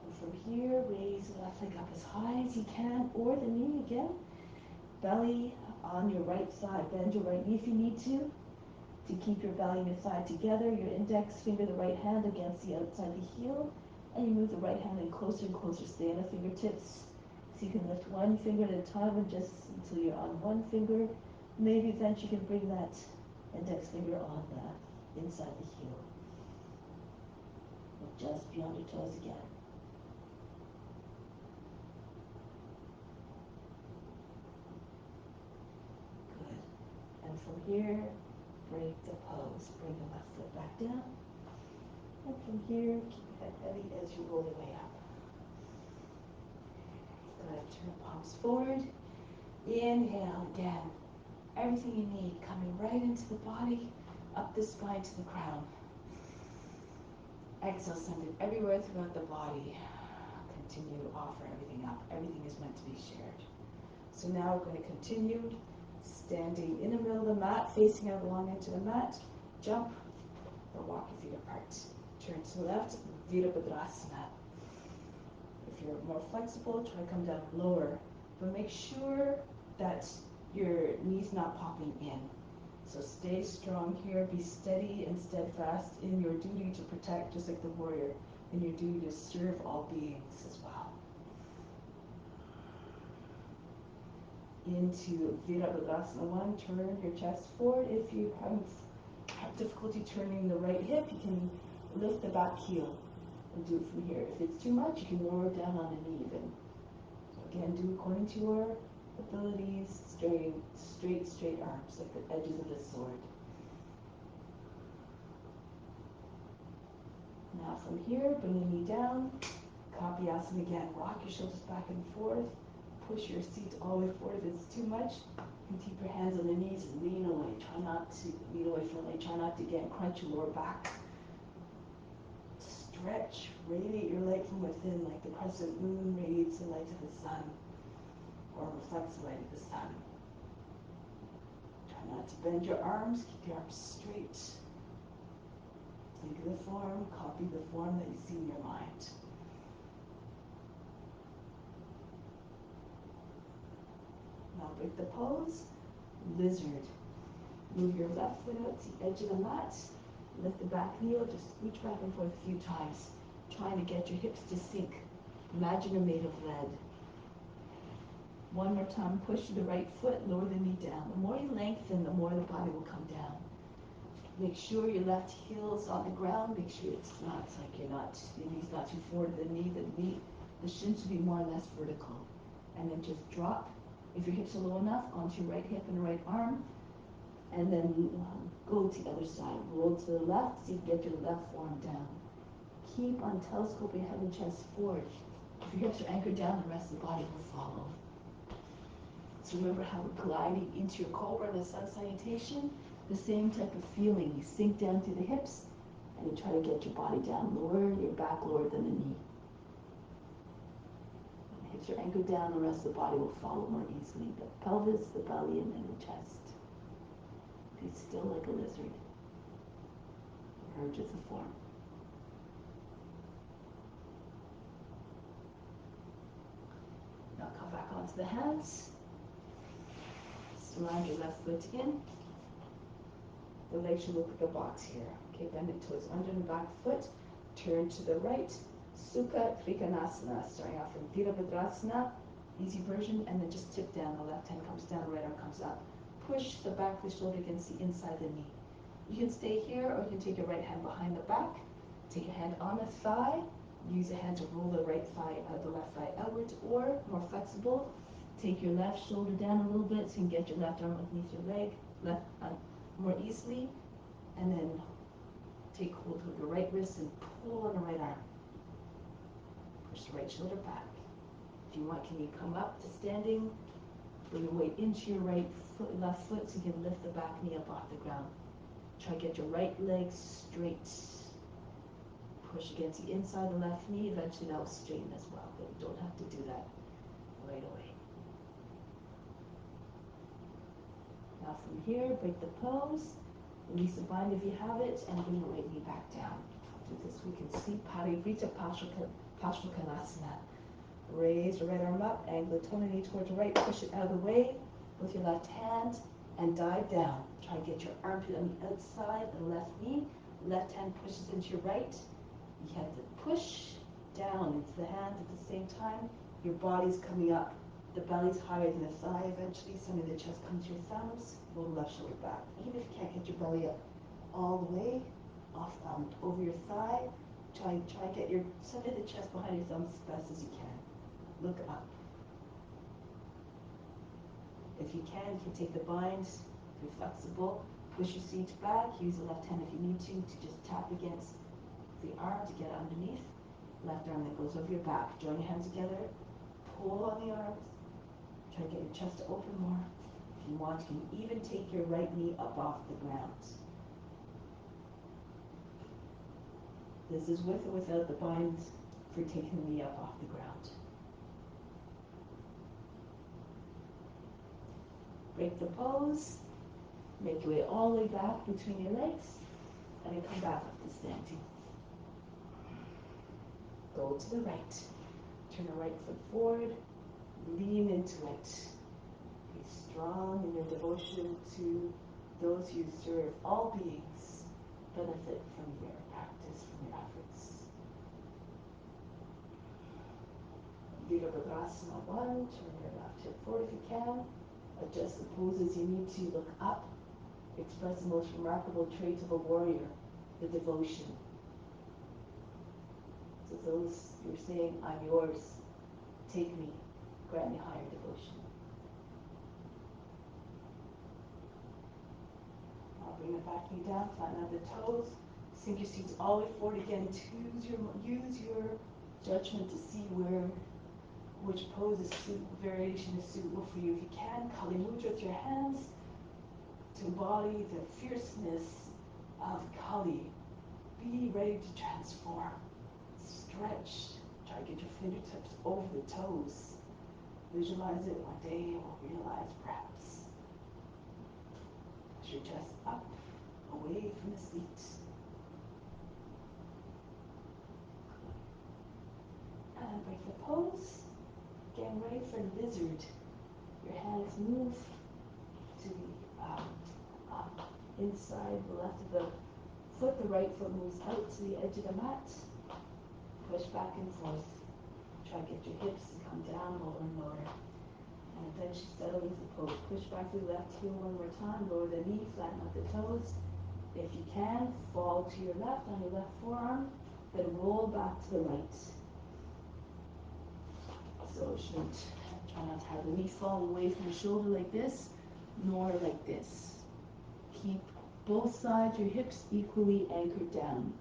S1: and from here, raise the left leg up as high as you can, or the knee again. Belly on your right side, bend your right knee if you need to keep your belly and your thigh together. Your index finger, the right hand against the outside of the heel, and you move the right hand in closer and closer. Stay on the fingertips. So you can lift one finger at a time and just until you're on one finger. Maybe then you can bring that index finger on the inside the heel. Just beyond your toes again. Good. And from here, break the pose. Bring the left foot back down. And from here, keep your head heavy as you roll your way up. Good. Turn palms forward. Inhale again. Everything you need coming right into the body, up the spine to the crown. Exhale, send it everywhere throughout the body. Continue to offer everything up. Everything is meant to be shared. So now we're going to continue standing in the middle of the mat, facing out long into the mat. Jump or walk your feet apart. Turn to the left, Virabhadrasana. If you're more flexible, try to come down lower. But make sure that your knees not popping in. So stay strong here, be steady and steadfast in your duty to protect, just like the warrior, in your duty to serve all beings as well. Into Virabhadrasana 1, turn your chest forward. If you have difficulty turning the right hip, you can lift the back heel and do it from here. If it's too much, you can lower it down on the knee even. So again, do according to your abilities, straight arms, like the edges of the sword. Now from here, bring the knee down, Kapyasana again. Rock your shoulders back and forth. Push your seat all the way forward. If it's too much, you can keep your hands on the knees and lean away. Try not to lean away from the leg. Try not to again crunch your lower back. Stretch, radiate your light from within, like the crescent moon radiates the light of the sun, or reflects the light of the sun. Try not to bend your arms, keep your arms straight. Think of the form, copy the form that you see in your mind. Now break the pose, lizard. Move your left foot out to the edge of the mat. Lift the back heel, just scooch back and forth a few times, trying to get your hips to sink. Imagine they're made of lead. One more time, push the right foot, lower the knee down. The more you lengthen, the more the body will come down. Make sure your left heel is on the ground. Make sure it's not, it's like your knee's not too forward to the knee. The shin should be more or less vertical. And then just drop, if your hips are low enough, onto your right hip and right arm. And then go to the other side. Roll to the left, so you can get your left forearm down. Keep on telescoping head and chest forward. If your hips are anchored down, the rest of the body will follow. So remember how we're gliding into your cobra in the sun salutation? The same type of feeling. You sink down through the hips and you try to get your body down lower, your back lower than the knee. When the hips are anchored down, the rest of the body will follow more easily. The pelvis, the belly, and then the chest. Be still like a lizard. Emerge as a form. Now come back onto the hands. Slide your left foot in. The leg should look like a box here. Okay, bend the toes under the back foot. Turn to the right. Sukha Trikonasana. Starting off from Virabhadrasana, easy version, and then just tip down. The left hand comes down, the right arm comes up. Push the back of the shoulder against the inside of the knee. You can stay here, or you can take your right hand behind the back. Take your hand on the thigh. Use a hand to roll the right thigh, the left thigh outwards, or more flexible. Take your left shoulder down a little bit so you can get your left arm underneath your leg, more easily, and then take hold of your right wrist and pull on the right arm. Push the right shoulder back. If you want, can you come up to standing? Bring your weight into your left foot so you can lift the back knee up off the ground. Try to get your right leg straight. Push against the inside of the left knee. Eventually that will straighten as well, but you don't have to do that right away. Now from here, break the pose. Release the bind if you have it, and bring your right knee back down. Do this we can see. Parivrita Parsvakonasana. Raise your right arm up, angle the toe and knee towards the right, push it out of the way with your left hand, and dive down. Try to get your armpit on the outside of the left knee. Left hand pushes into your right. You have to push down into the hands at the same time. Your body's coming up. The belly's higher than the thigh eventually. Some of the chest comes to your thumbs. Roll the left shoulder back. Even if you can't get your belly up all the way, off over your thigh, try to get your center of the chest behind your thumbs as best as you can. Look up. If you can take the bind, be flexible. Push your seat back. Use the left hand if you need to just tap against the arm to get underneath. Left arm that goes over your back. Join your hands together. Pull on the arms. Try to get your chest to open more. If you want, you can even take your right knee up off the ground. This is with or without the bind for taking the knee up off the ground. Break the pose. Make your way all the way back between your legs, and then come back up to standing. Go to the right. Turn the right foot forward. Lean into it. Be strong in your devotion to those you serve. All beings benefit from your practice, from your efforts. Virabhadrasana 1. Turn your left hip forward if you can. Adjust the poses you need to. Look up. Express the most remarkable traits of a warrior, the devotion. So those you're saying, I'm yours, take me, grant me higher devotion. I'll bring the back knee down, flatten out the toes, sink your seats all the way forward again. Use your judgment to see which pose variation is suitable for you. If you can, Kali Mudra with your hands to embody the fierceness of Kali. Be ready to transform. Stretch. Try to get your fingertips over the toes. Visualize it one day or realize perhaps. Push your chest up, away from the seat. And break the pose. Getting ready for lizard. Your hands move to the inside, the left of the foot. The right foot moves out to the edge of the mat. Push back and forth. Try to get your hips to come down, lower and lower. And eventually settle into the pose. Push back to the left heel one more time. Lower the knee, flatten out the toes. If you can, fall to your left on your left forearm. Then roll back to the right. So try not to have the knee fall away from the shoulder like this, nor like this. Keep both sides, your hips equally anchored down.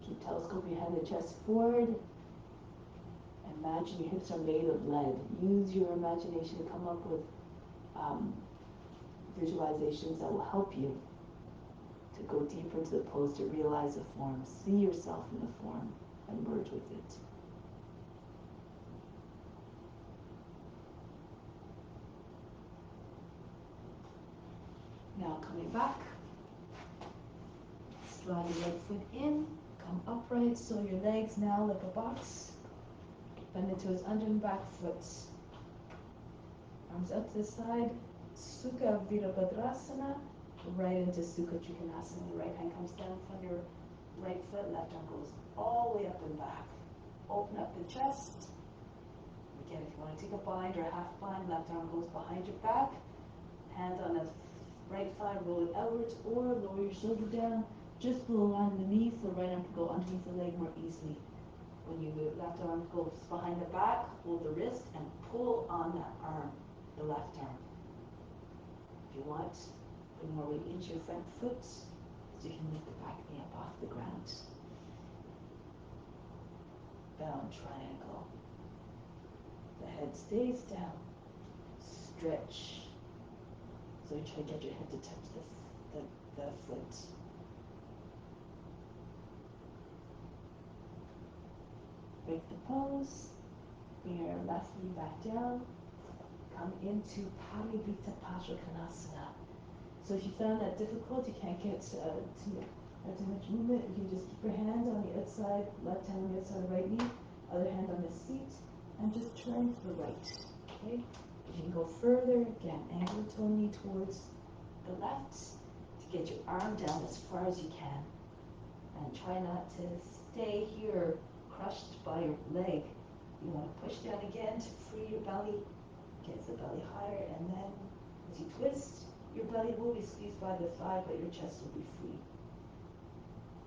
S1: Keep telescoping your head and chest forward. Imagine your hips are made of lead. Use your imagination to come up with um, visualizations that will help you to go deeper into the pose, to realize the form, see yourself in the form, and merge with it. Now coming back, slide your right foot in, come upright, so your legs now like a box. Bend the toes under and back foot. Arms up to the side, Sukha Virabhadrasana, right into Sukha Trikonasana. The right hand comes down from your right foot, left arm goes all the way up and back. Open up the chest. Again, if you want to take a bind or a half bind, left arm goes behind your back. Hand on the right thigh, roll it outwards, or lower your shoulder down just below line the knee, so the right arm can go underneath the leg more easily. When you left arm goes behind the back, hold the wrist and pull on that arm, the left arm. If you want, bring more weight into your front foot, so you can lift the back knee up off the ground. Bound triangle. The head stays down. Stretch. So you try to get your head to touch the foot. Break the pose. Bring your left knee back down. Come into Paribhita Parsvakonasana. So if you found that difficult, you can't get too much movement, you can just keep your hand on the outside, left hand on the outside of the right knee, other hand on the seat, and just turn to the right. Okay? If you can go further, again, angle the toe knee towards the left to get your arm down as far as you can. And try not to stay here crushed by your leg. You want to push down again to free your belly, get the belly higher, and then as you twist, your belly will be squeezed by the thigh, but your chest will be free.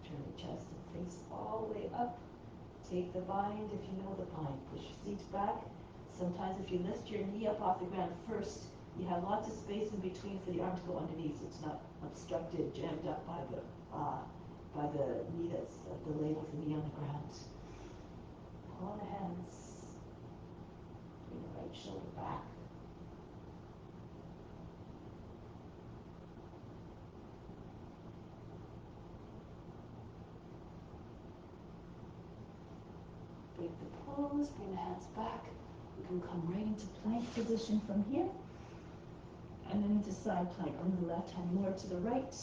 S1: Turn the chest and face all the way up. Take the bind if you know the bind. Push your seat back. Sometimes if you lift your knee up off the ground first, you have lots of space in between for the arm to go underneath, so it's not obstructed, jammed up by the knee that's the leg with the knee on the ground. Pull on the hands. Bring the right shoulder back. Break the pose, bring the hands back. We can come right into plank position from here. And then into side plank. Bring the left hand more to the right.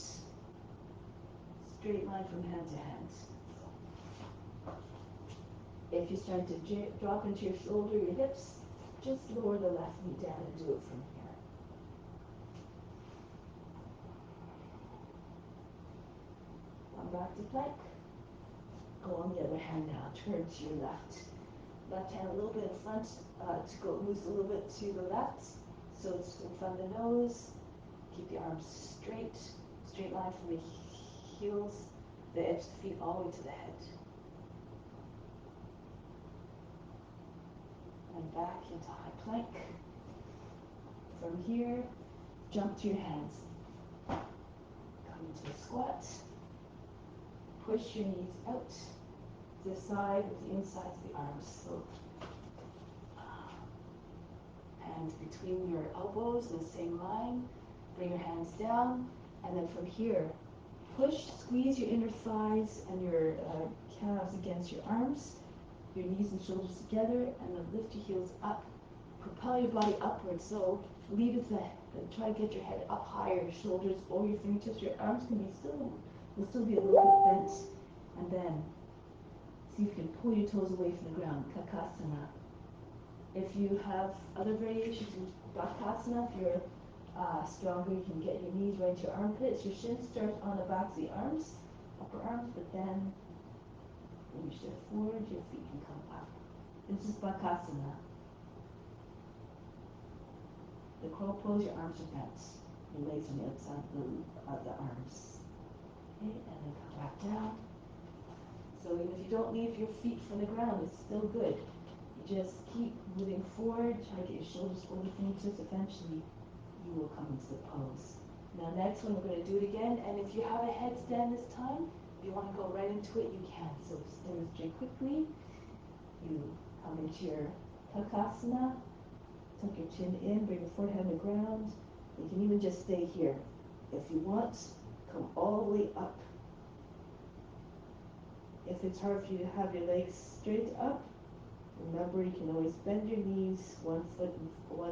S1: Straight line from hand to hand. If you start to drop into your shoulder, your hips, just lower the left knee down and do it from here. Come back to plank. Go on the other hand now. Turn to your left. Left hand a little bit in front to go loose a little bit to the left. So it's in front of the nose. Keep the arms straight. Straight line from the heels, the edge of the feet all the way to the head. And back into high plank. From here, jump to your hands. Come into a squat. Push your knees out to the side with the insides of the arms. So hands between your elbows in the same line. Bring your hands down, and then from here, push, squeeze your inner thighs and your calves against your arms, your knees and shoulders together, and then lift your heels up. Propel your body upwards. So lead with try to get your head up higher, your shoulders over your fingertips. Your arms will still be a little bit bent, and then see if you can pull your toes away from the ground. Kakasana. If you have other variations in Bakasana, if you're stronger, you can get your knees right to your armpits. Your shins start on the backs of the arms, upper arms, but then when you shift forward, your feet can come up. This is Bakasana. The crow pose, your arms are bent. Your legs on the outside of the arms. Okay, and then come back down. So even if you don't leave your feet from the ground, it's still good. You just keep moving forward, try to get your shoulders over the fingertips. Eventually, you will come into the pose. Now next one, we're going to do it again. And if you have a headstand this time, if you want to go right into it, you can. So just demonstrate quickly. You come into your Kakasana.
S2: Tuck your chin in, bring your forehead on the ground. You can even just stay here. If you want, come all the way up. If it's hard for you to have your legs straight up, remember you can always bend your knees, one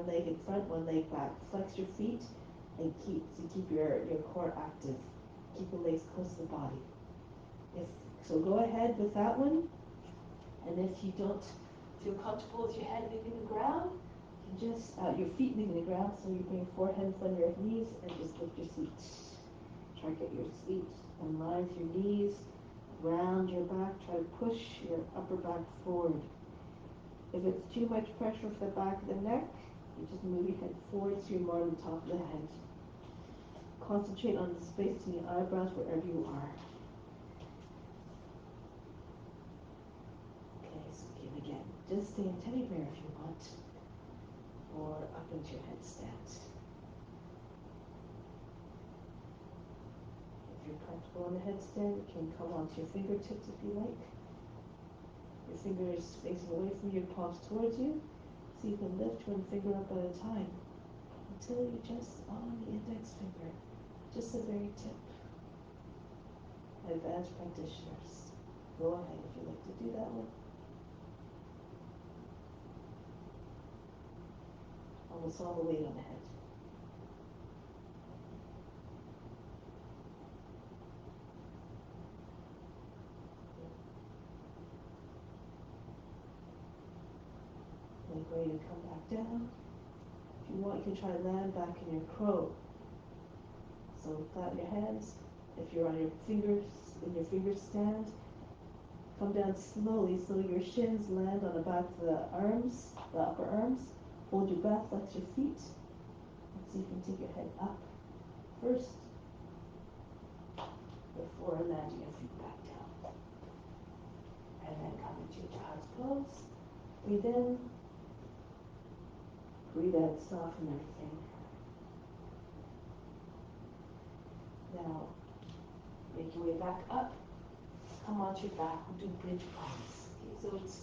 S2: leg in front, one leg back. Flex your feet and keep your core active. Keep the legs close to the body. So go ahead with that one. And if you don't feel comfortable with your head leaving the ground, you can just your feet leaving the ground, so you bring your forehead in front of your knees and just lift your feet. Try to get your feet in line with your knees. Round your back. Try to push your upper back forward. If it's too much pressure for the back of the neck, you just move your head forward so you're more on the top of the head. Concentrate on the space between your eyebrows wherever you are. Okay, so again, just stay in teddy bear if you want, or up into your headstand. If you're comfortable in the headstand, you can come onto your fingertips if you like. Your fingers facing away from you, your palms towards you, so you can lift one finger up at a time until you're just on the index finger, just the very tip. Advanced practitioners, go ahead if you like to do that one. Almost all the weight on the head. Make ready to come back down. If you want, you can try to land back in your crow. So flatten your hands. If you're on your fingers, in your finger stand, come down slowly so your shins land on the back of the arms, the upper arms. Hold your breath, flex your feet. And see if you can take your head up first before landing your feet back down. And then come into your child's pose. Breathe in. Breathe out, soften everything. Now, make your way back up. Come onto your back. We'll do bridge pose. Okay, so it's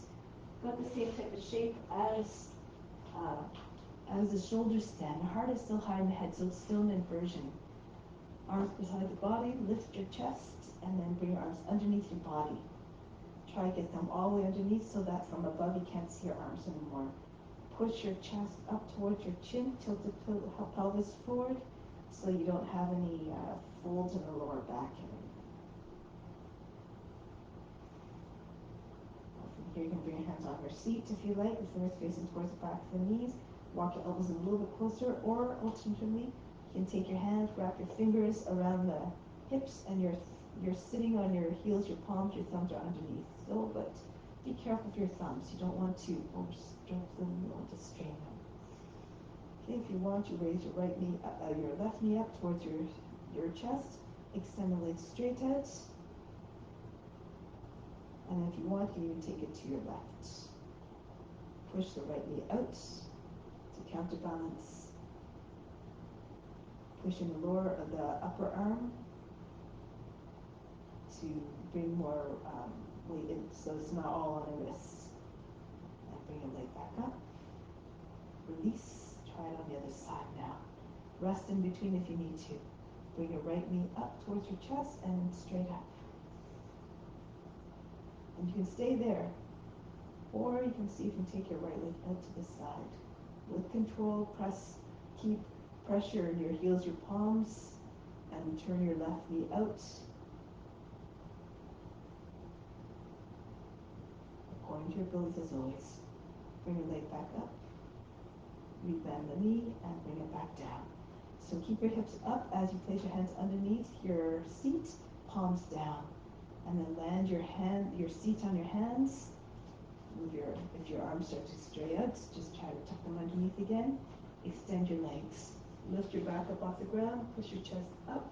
S2: got the same type of shape as the shoulder stand. The heart is still high in the head, so it's still an inversion. Arms beside the body, lift your chest, and then bring your arms underneath your body. Try to get them all the way underneath so that from above you can't see your arms anymore. Push your chest up towards your chin, tilt the pelvis forward so you don't have any folds in the lower back area. From here you can bring your hands on your seat if you like, the fingers facing towards the back of the knees. Walk your elbows in a little bit closer, or alternatively, you can take your hands, wrap your fingers around the hips, and you're sitting on your heels, your palms, your thumbs are underneath still, but be careful with your thumbs. You don't want to overstroke them, you don't want to strain them. Okay, if you want, you raise your your left knee up towards your chest, extend the legs straight out, and if you want, you can even take it to your left. Push the right knee out to counterbalance. Pushing the upper arm to bring more weight in, so it's not all on the wrists. And bring your leg back up. Release. Try it on the other side now. Rest in between if you need to. Bring your right knee up towards your chest and straight up. And you can stay there, or you can see if you can take your right leg out to the side. With control, keep pressure in your heels, your palms, and turn your left knee out. According to your abilities as always. Bring your leg back up. Rebend the knee and bring it back down. So keep your hips up as you place your hands underneath your seat, palms down. And then land your seat on your hands. If your arms start to stray out, just try to tuck them underneath again. Extend your legs. Lift your back up off the ground, push your chest up.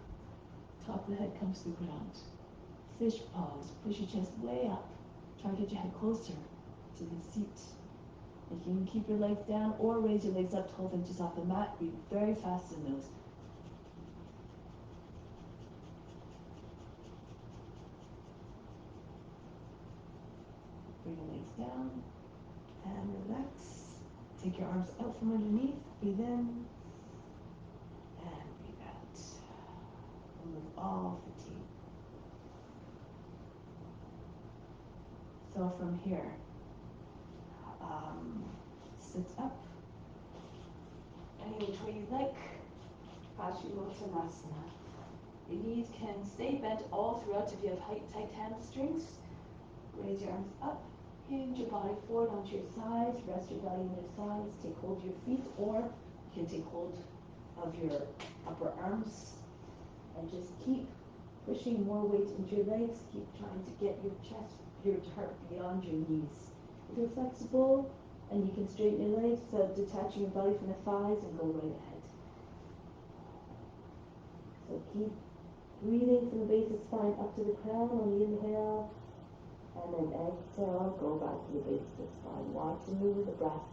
S2: Top of the head comes to the ground. Fish pose, push your chest way up. Try to get your head closer to the seat. If you can keep your legs down or raise your legs up 12 inches off the mat, be very fast in those. Bring your legs down and relax.
S1: Take your arms out from underneath, breathe in, and breathe out. Remove all fatigue. So from here, sit up, any which way you like, Paschimottanasana. Your knees can stay bent all throughout if you have tight hamstrings. Raise your arms up, hinge your body forward onto your sides, rest your belly on your sides, take hold of your feet, or you can take hold of your upper arms and just keep pushing more weight into your legs, keep trying to get your chest, your heart beyond your knees. If you're flexible and you can straighten your legs without detaching your belly from the thighs, and go right ahead. So keep breathing from the base of the spine up to the crown on the inhale, and then exhale, go back to the base of the spine. Watch and move with the breath.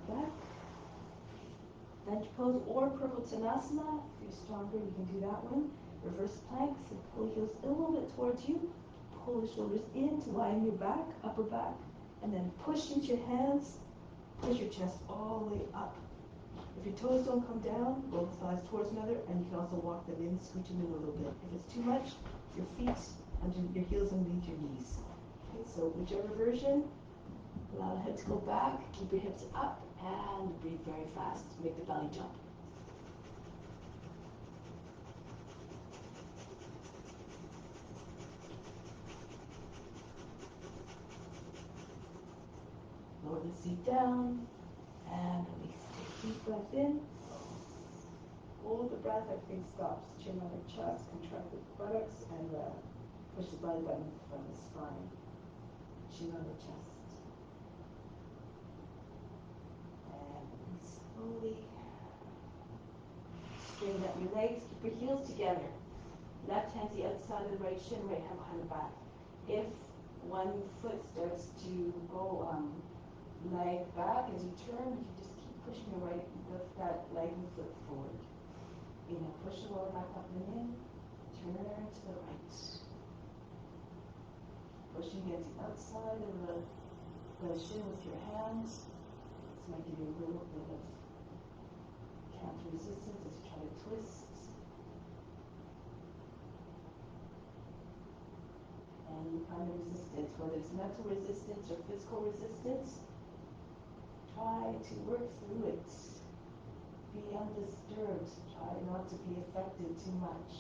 S1: Back. Bench pose or Purvottanasana. If you're stronger, you can do that one. Reverse plank, so pull your heels a little bit towards you. Pull the shoulders in to widen your back, upper back, and then push into your hands. Push your chest all the way up. If your toes don't come down, roll the thighs towards one another, and you can also walk them in, scooch them in a little bit. If it's too much, your feet under your heels underneath your knees. Okay, so whichever version, allow the head to go back, keep your hips up, and breathe very fast. Make the belly jump. Lower the seat down, and release. Take a deep breath in. Hold the breath, everything stops. Chin on the chest, contract the buttocks, and push the belly button from the spine. Chin on the chest. And slowly straighten up your legs. Keep your heels together. Left hand to the outside of the right shin, right hand behind the back. If one foot starts to go leg back as you turn, you can just keep pushing your that leg and foot forward. Inhale, push the lower back up and in. Turn to the right. Pushing against the outside of the shin with your hands. This might give you a little bit of counter resistance as you try to twist. Any kind of resistance, whether it's mental resistance or physical resistance, try to work through it. Be undisturbed. Try not to be affected too much.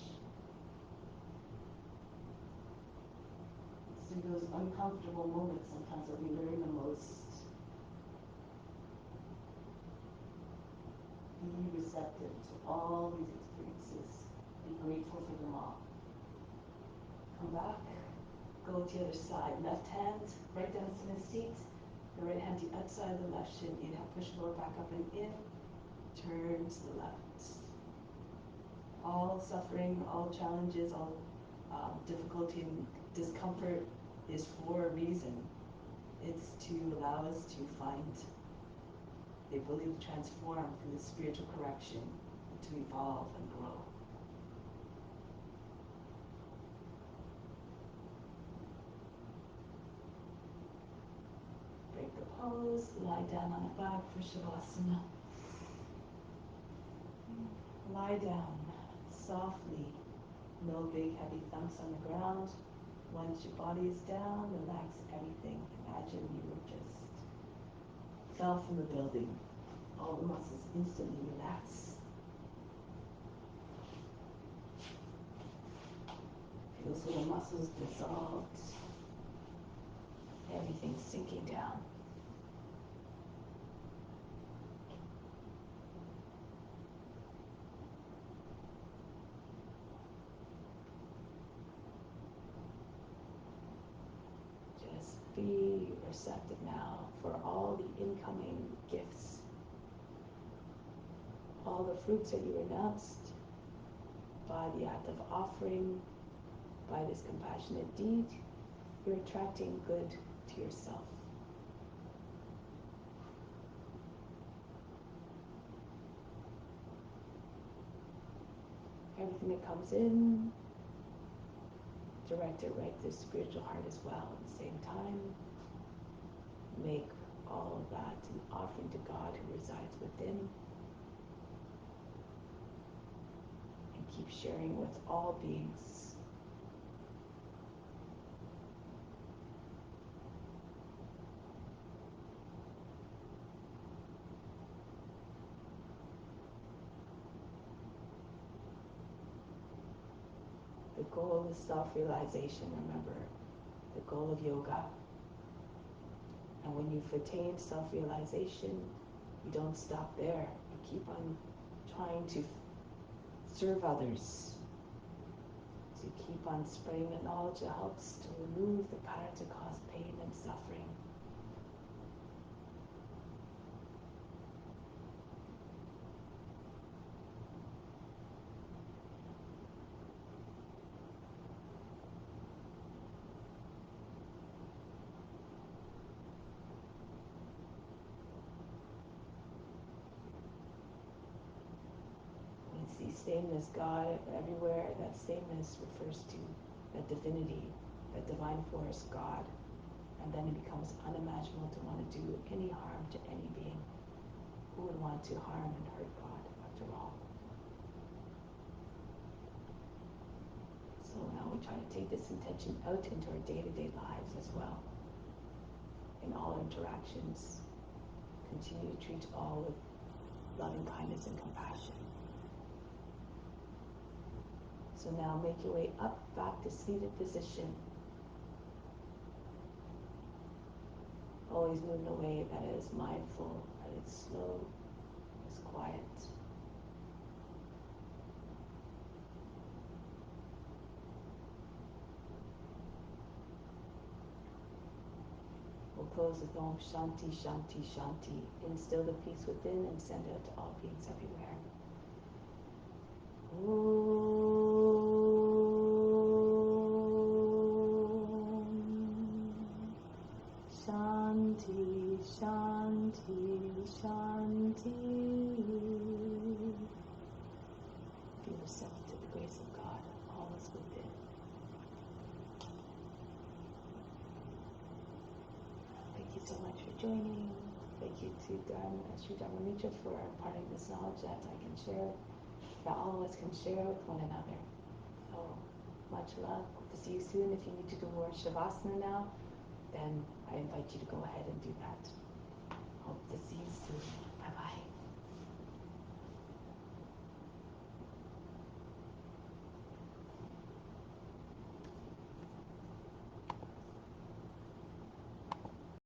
S1: It's through those uncomfortable moments sometimes that we learn the most. Be receptive to all these experiences. Be grateful for them all. Come back. Go to the other side. Left hand right down in the seat. The right hand to the outside of the left shin. Inhale, push the lower back up and in. Turn to the left. All suffering, all challenges, all difficulty and discomfort is for a reason. It's to allow us to find the ability to transform through the spiritual correction, to evolve and grow. Break the pose, lie down on the back for Shavasana. Lie down softly, no big heavy thumps on the ground. Once your body is down, relax everything. Imagine you were just fell from the building. All the muscles instantly relax. Feel those little muscles dissolved. Everything sinking down. Just be receptive now for all the incoming gifts, all the fruits that you renounced by the act of offering, by this compassionate deed, you're attracting good to yourself. Everything that comes in, direct it right to the spiritual heart as well. At the same time, make all of that an offering to God who resides within, and keep sharing with all beings. The goal is self-realization, remember, the goal of yoga. And when you've attained self-realization, you don't stop there. You keep on trying to serve others. So you keep on spreading the knowledge that helps to remove the patterns that cause pain and suffering. See sameness, God everywhere. That sameness refers to that divinity, that divine force, God. And then it becomes unimaginable to want to do any harm to any being. Who would want to harm and hurt God, after all? So now we try to take this intention out into our day-to-day lives as well. In all interactions, continue to treat all with loving kindness and compassion. So now make your way up back to seated position. Always move in a way that is mindful, that is slow, is quiet. We'll close with Om Shanti, Shanti, Shanti. Instill the peace within and send it out to all beings everywhere. Shanti, Shanti, Shanti. Be receptive to the grace of God, all is within. Thank you so much for joining. Thank you to Sri Dharma for imparting this knowledge that I can share, that all of us can share with one another. So much love. Hope to see you soon. If you need to do more Shavasana now, then I invite you to go ahead and do that. Hope to see you soon. Bye-bye.